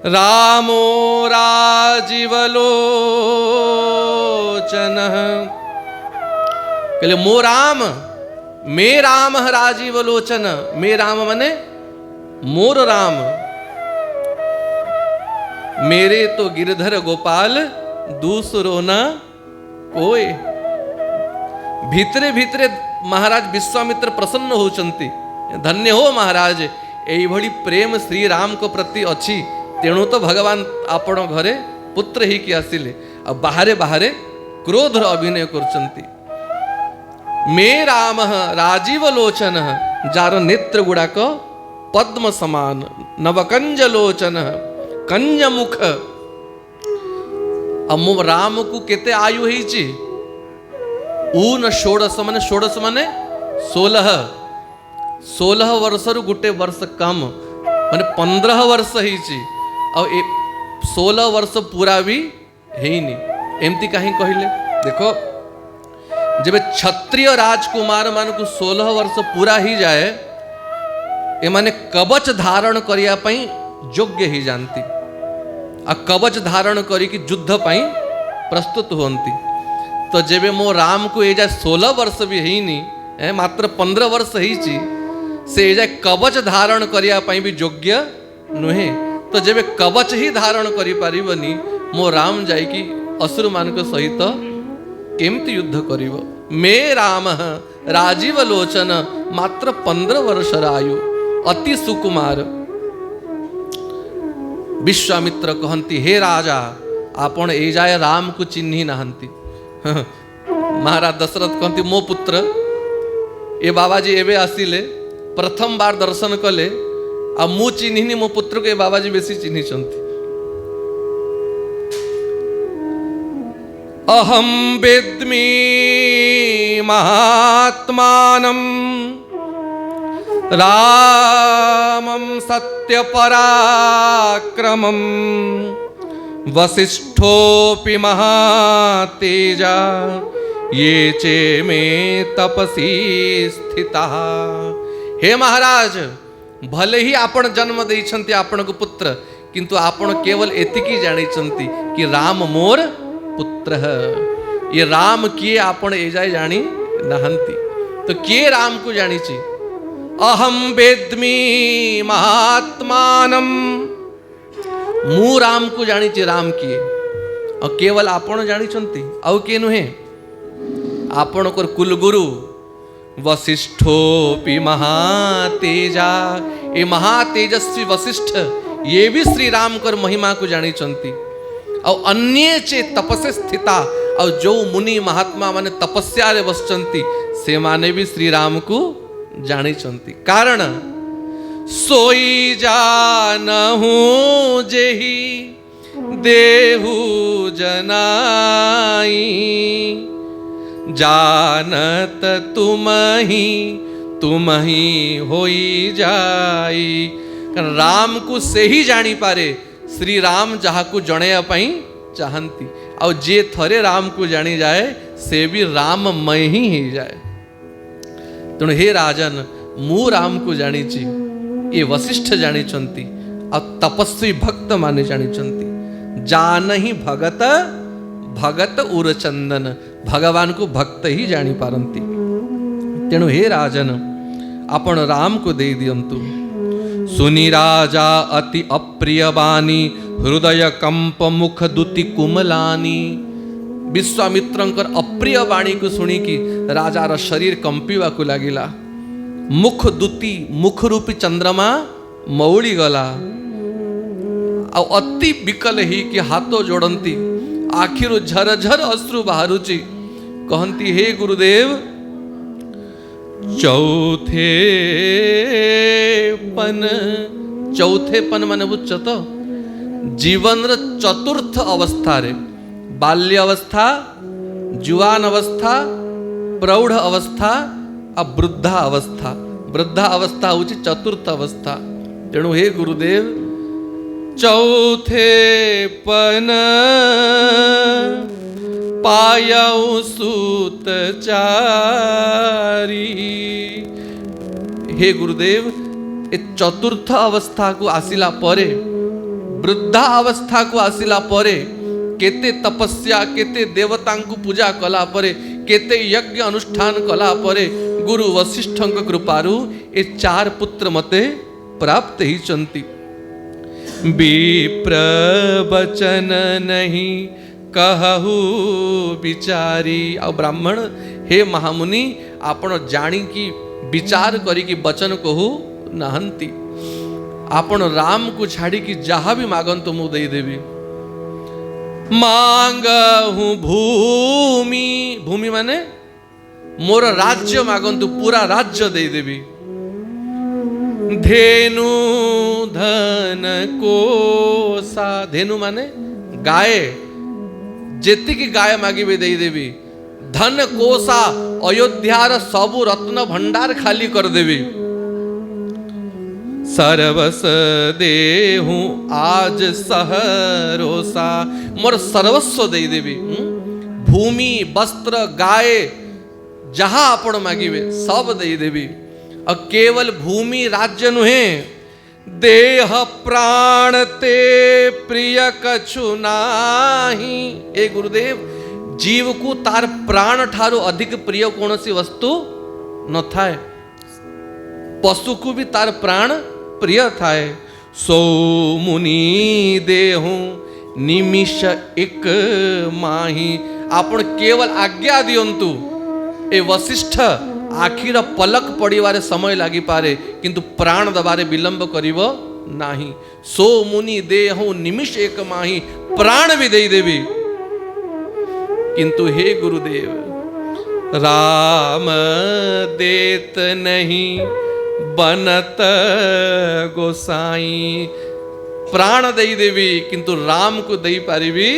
रामो राजीवलोचन। कहले मो राम मे राम राजीवलोचन। मे राम मने मोर राम, मेरे तो गिरधर गोपाल दूसरो न कोई। भीतरे भीतरे महाराज विश्वामित्र प्रसन्न होचंती। धन्य हो महाराज, एई भली प्रेम श्री राम को प्रति अच्छी, तेणु तो भगवान आपण घरे पुत्र ही कि आसिले। अब बाहरे बाहरे क्रोध अभिनय करचंती। मे राम राजीव लोचन, जार नेत्र गुड़ाक पद्म समान, नवकंज लोचन कंज मुख। मो राम को केते आयु है? ऊन 16 माने 16 वर्ष रु गुटे वर्ष कम माने 15 वर्ष है। 16 वर्ष पूरा भी हैनी। एमती कहीं कहले देखो, जब क्षत्रिय राजकुमार मान को 16 वर्ष पूरा ही जाए, ए माने कवच धारण करिया पई योग्य ही जानती, आ कवच धारण करी कि युद्ध पाई प्रस्तुत होती। तो जेबे मो राम को ए जाए 16 वर्ष भी हैनी, मात्र 15 वर्ष ही से ए जाए कवच धारण करिया पई भी योग्य नुहे। तो जेबे कवच ही धारण करि पारिबनी, मो राम जाई कि असुर मान को सहित केमती युद्ध करिवो। मे राम राजीव लोचन, मात्र 15 वर्ष आयु, अति सुकुमार। विश्वामित्र कहती हे राजा, आपण ए जाए राम को चिन्ही नहांती। महाराज दशरथ कहती मो पुत्र ए बाबाजी एबे आसिले, प्रथम बार दर्शन कले, आ मु चिन्हिनी मो पुत्र को ए बाबाजी बेसी चिन्ही चंती। अहम वेद्मि महात्मानं रामं सत्यपराक्रमं, वसिष्ठोऽपि महातेजा ये चे मे तपसी स्थिता। हे महाराज, भले ही आपण जन्म देइछंती आपण को पुत्र, किंतु आपण केवल एतिकी जानिछंती कि राम मोर पुत्र है। ये राम किए आपण ए जाए जानी नहंती। तो किए राम को जानी ची? अहम वेद्मि महात्मानम, मु राम को जानी ची राम किए, और केवल आपण जानी चंती, आउ किए नुहे? आपण को कुलगुरु वसिष्ठोपि महातेजा। ये महातेजस्वी वसिष्ठ ये भी श्री राम कर महिमा को जानी चंती। और अन्य चे तपसे स्थिता, और जो मुनि महात्मा माने तपस्या रे बसचंती, से माने भी श्री राम को जानी चंती। कारण सोई जानहु जेहि देहु जनाई, जानत तुम ही होई जाई। राम को से ही जानी पारे, श्री राम जहा को जणे पाई चाहती, और जे थरे राम को जानी जाए से भी राममय ही जाए। तेणु हे राजन, मु राम को जानी ये वशिष्ठ जानी आ तपस्वी भक्त माने जानी जान ही भगत भगत उरचंदन भगवान को भक्त ही जानी पारंती। तेणु हे राजन आपण राम को दे दियंतु। सुनी राजा अति अप्रिय बानी हृदय कंप मुख दुति कुमलानी। विश्वामित्रंकर अप्रिय वाणी को सुनी कि राजार शरीर कंपीवा को लागिला। मुख दुति मुख रूपी चंद्रमा मौली गला। अति विकल ही कि हाथों जोड़ती आखिरु झरझर अश्रु बाहरुची कहती हे गुरुदेव चौथे पन माने बुझ तो जीवन चतुर्थ अवस्था रे बाल्य अवस्था जुआन अवस्था प्रौढ़ अवस्था आ वृद्धा अवस्था। वृद्धा अवस्था हूँ चतुर्थ अवस्था। तेणु हे गुरुदेव चौथे पन पायऊ सूत चारी। हे गुरुदेव ए चतुर्थ अवस्था को आसिला परे वृद्धा अवस्था को आसिला परे केते तपस्या केते देवतांकु पूजा कला परे केते यज्ञ अनुष्ठान कला परे गुरु वशिष्ठंक कृपारु ए चार पुत्र मते प्राप्त ही चंती। विप्र वचन नहीं कहु विचारी। आ ब्राह्मण हे महामुनि आपण जानी की विचार करी की वचन कहू नहंती। आपण राम को छाड़ी की जहा भी मागंतु मु दे देवी। मांगहु भूमि भूमि माने मोर राज्य मागंतु पूरा राज्य दे देवी। धेनु धन कोसा धेनु माने गाय जेति की गाय मागिबे दे देवी। धन कोसा अयोध्यार सबु रत्न भंडार खाली कर देवी। सर्वस देहु आज सहरोसा मोर सर्वस्व दे देवी। भूमि वस्त्र गाय जहाँ आपण मागिबे सब दे देवी। और केवल भूमि राज्य नुहे देह प्राण ते प्रिय कछु नाही। ए गुरुदेव जीव को तार प्राण ठारो अधिक प्रिय कौन सी वस्तु न थाए। पशु को भी तार प्राण प्रिय थाए। सो मुनि देहु निमिष एक माही। आपण केवल आज्ञा दियंतु ए वशिष्ठ आखिर पलक पड़िवारे समय लगी पारे किंतु प्राण दबारे विलंब करिवो नाही। सो मुनि देहु निमिष एक माही प्राण भी दे देवी। किंतु हे गुरुदेव राम देत नहीं बनत गोसाई। प्राण दे देवी किंतु राम को दे पारिबी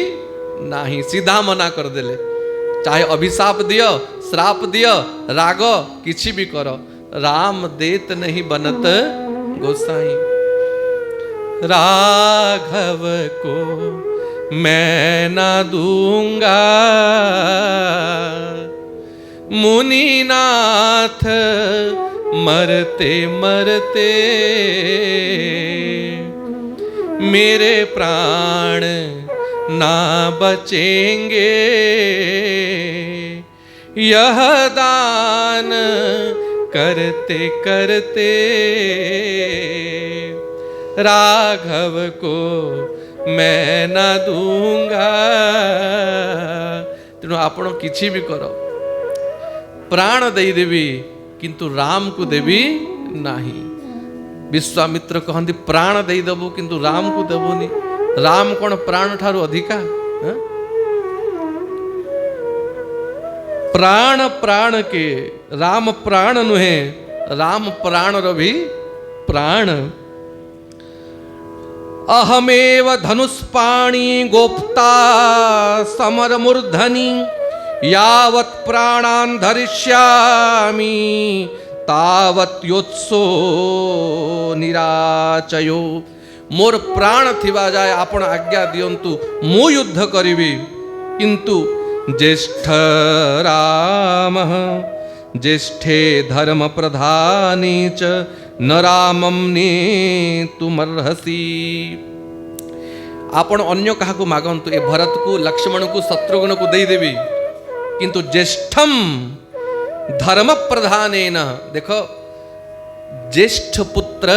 नाही। सीधा मना कर देले। चाहे अभिशाप दियो श्राप दियो राग किछि भी करो राम देत नहीं बनत गोसाई। राघव को मैं ना दूंगा मुनिनाथ मरते मरते मेरे प्राण ना बचेंगे। यह दान करते करते राघव को मैं न दूंगा। तेणु आपण किछि भी करो प्राण दे देवी किंतु राम को देवी नाही। विश्वामित्र कहती प्राण दे देबु किंतु राम को देबुनी। राम कौन प्राण ठारू अधिका। प्राण प्राण के राम प्राण नुहे राम प्राण रवि प्राण। अहमेव धनुष्पाणी गोप्ता समर मूर्धनि यावत् प्राणान् धरिष्यामि तावत् योत्सो निराचयो। मोर प्राण थिबा जाए आपण आज्ञा दियंतु मु युद्ध करिबी। किंतु ज्येष्ठ राम ज्येष्ठे धर्म प्रधाने च न रामं नेतुमर्हसि। आपण अन्य काहाकू मागंतु, ए भरत को, लक्ष्मण को, शत्रुघ्न को देदेवी, किंतु ज्येष्ठम धर्म प्रधानेन, देखो ज्येष्ठ पुत्र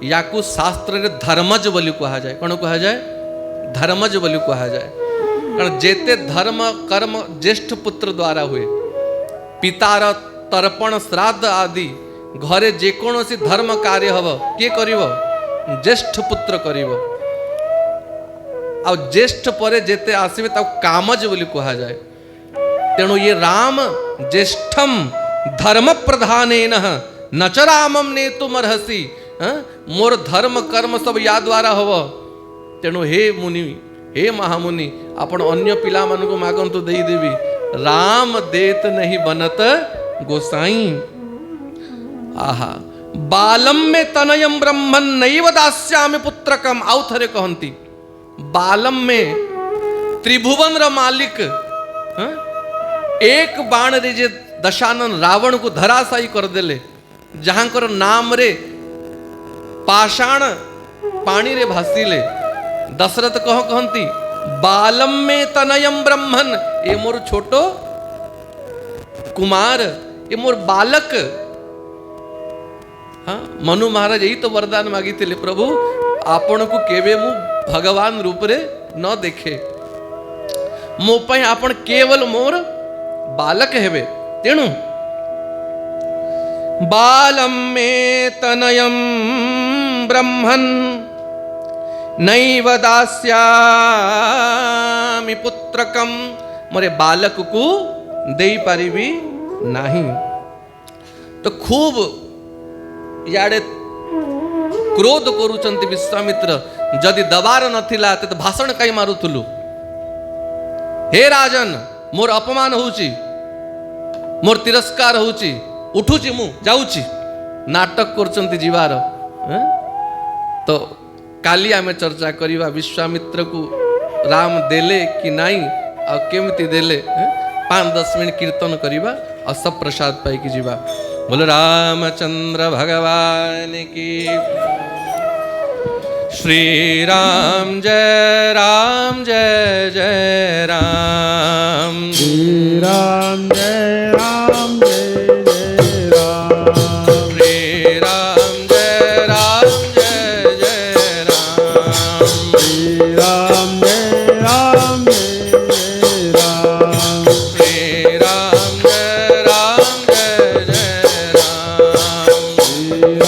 याकू शास्त्र रे धर्मज बोली कहा जाए। कौन कहा जाए? धर्मज बोली कहा जाए। कारण जेते धर्म कर्म ज्येष्ठ पुत्र द्वारा हुए, पितार तर्पण श्राद्ध आदि घरे जेकोसी धर्म कार्य हब किए करिवो? ज्येष्ठ पुत्र करिवो। आ ज्येष्ठ परे जेते आसीबे ता कामज बोली कहा जाए। तेणु ये राम ज्येष्ठम धर्म प्रधानेन न च रामम नेतुमर्हसि। मोर धर्म कर्म सब या द्वारा हव। तेणु हे मुनि, हे महामुनि, आपण अन्य पिला मान को मागंतु देई देवी, राम देत नहीं बनत गोसाई। आहा, बालम में तनयम ब्रह्मन नैव दास्यामि पुत्रकम। आउ थरे कहंती, बालम में त्रिभुवन र मालिक एक बाण रे जे दशानन रावण को धराशायी कर देले, जहांकर नाम रे पाषाण पानी रे भासीले, दशरथ कह कहंती बालम में तनयम ब्रह्मन, ए मोर छोटो कुमार, ए मोर बालक। हाँ, मनु महाराज यही तो वरदान मागी थे, प्रभु आपण को केवे मु भगवान रूप रे न देखे, मो पई आपण केवल मोर बालक हेबे। तेणु बालम में तनयम ब्रह्मन नैव दास्यामि पुत्रकम, मोरे बालक को दे पारिबी नहीं। तो खूब याडे क्रोध करूचंती विश्वामित्र, जदि दबार नथिला तो भाषण कई मारुथुलु। हे राजन, मोर अपमान होउची, मोर तिरस्कार होउची, उठुची मु जाउची, नाटक करचंती जीवार। तो काली आमे चर्चा करिवा विश्वामित्र को राम देले कि नहीं, आ केमती देले, 5-10 मिनट कीर्तन करिवा और सब प्रसाद पाई कि जीवा। बोलो रामचंद्र भगवान की। श्री राम जय जय राम, श्री राम जय राम जय जय राम, श्री राम जय जय राम, श्री राम जय राम जय जय राम, श्री राम जय जय राम, श्री राम जय राम जय जय राम,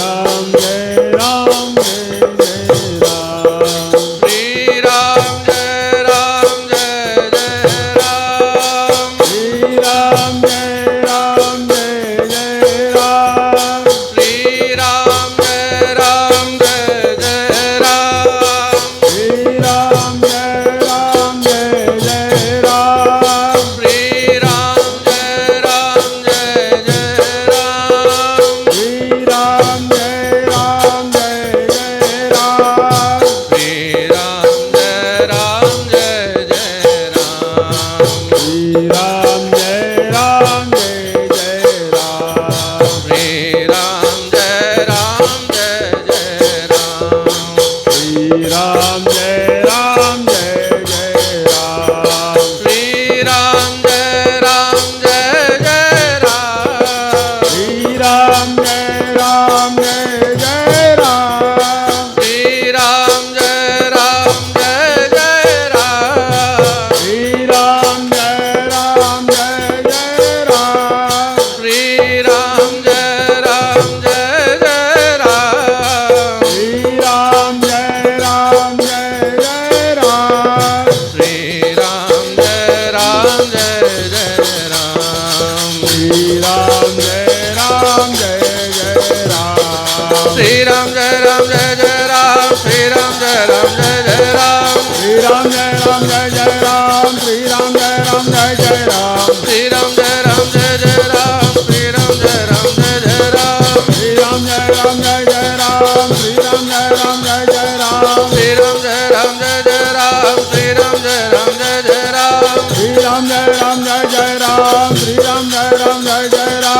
श्री राम जय जय राम, श्री राम जय राम जय जय राम, श्री राम जय जय राम, श्री राम जय राम जय जय राम, श्री राम जय जय राम, श्री राम जय राम जय जय राम, श्री राम जय जय राम, श्री राम जय राम जय जय राम, श्री राम जय जय राम, श्री राम जय राम जय जय राम, श्री राम जय राम, श्री राम जय राम जय जय राम, श्री राम जय जय राम, श्री राम जय राम जय जय राम, श्री राम जय जय राम, श्री राम जय राम जय जय राम, श्री राम जय जय राम, श्री राम जय राम जय जय राम, श्री राम जय जय राम, श्री राम जय जय राम, श्री राम जय राम जय जय राम, श्री राम जय राम जय जय राम, श्री राम जय जय राम, श्री राम जय जय राम, श्री राम जय राम जय जय राम, श्री राम जय राम जय जय राम, श्री राम जय जय राम, श्री राम जय जय राम, श्री राम जय राम जय जय राम, श्री राम जय राम जय जय राम,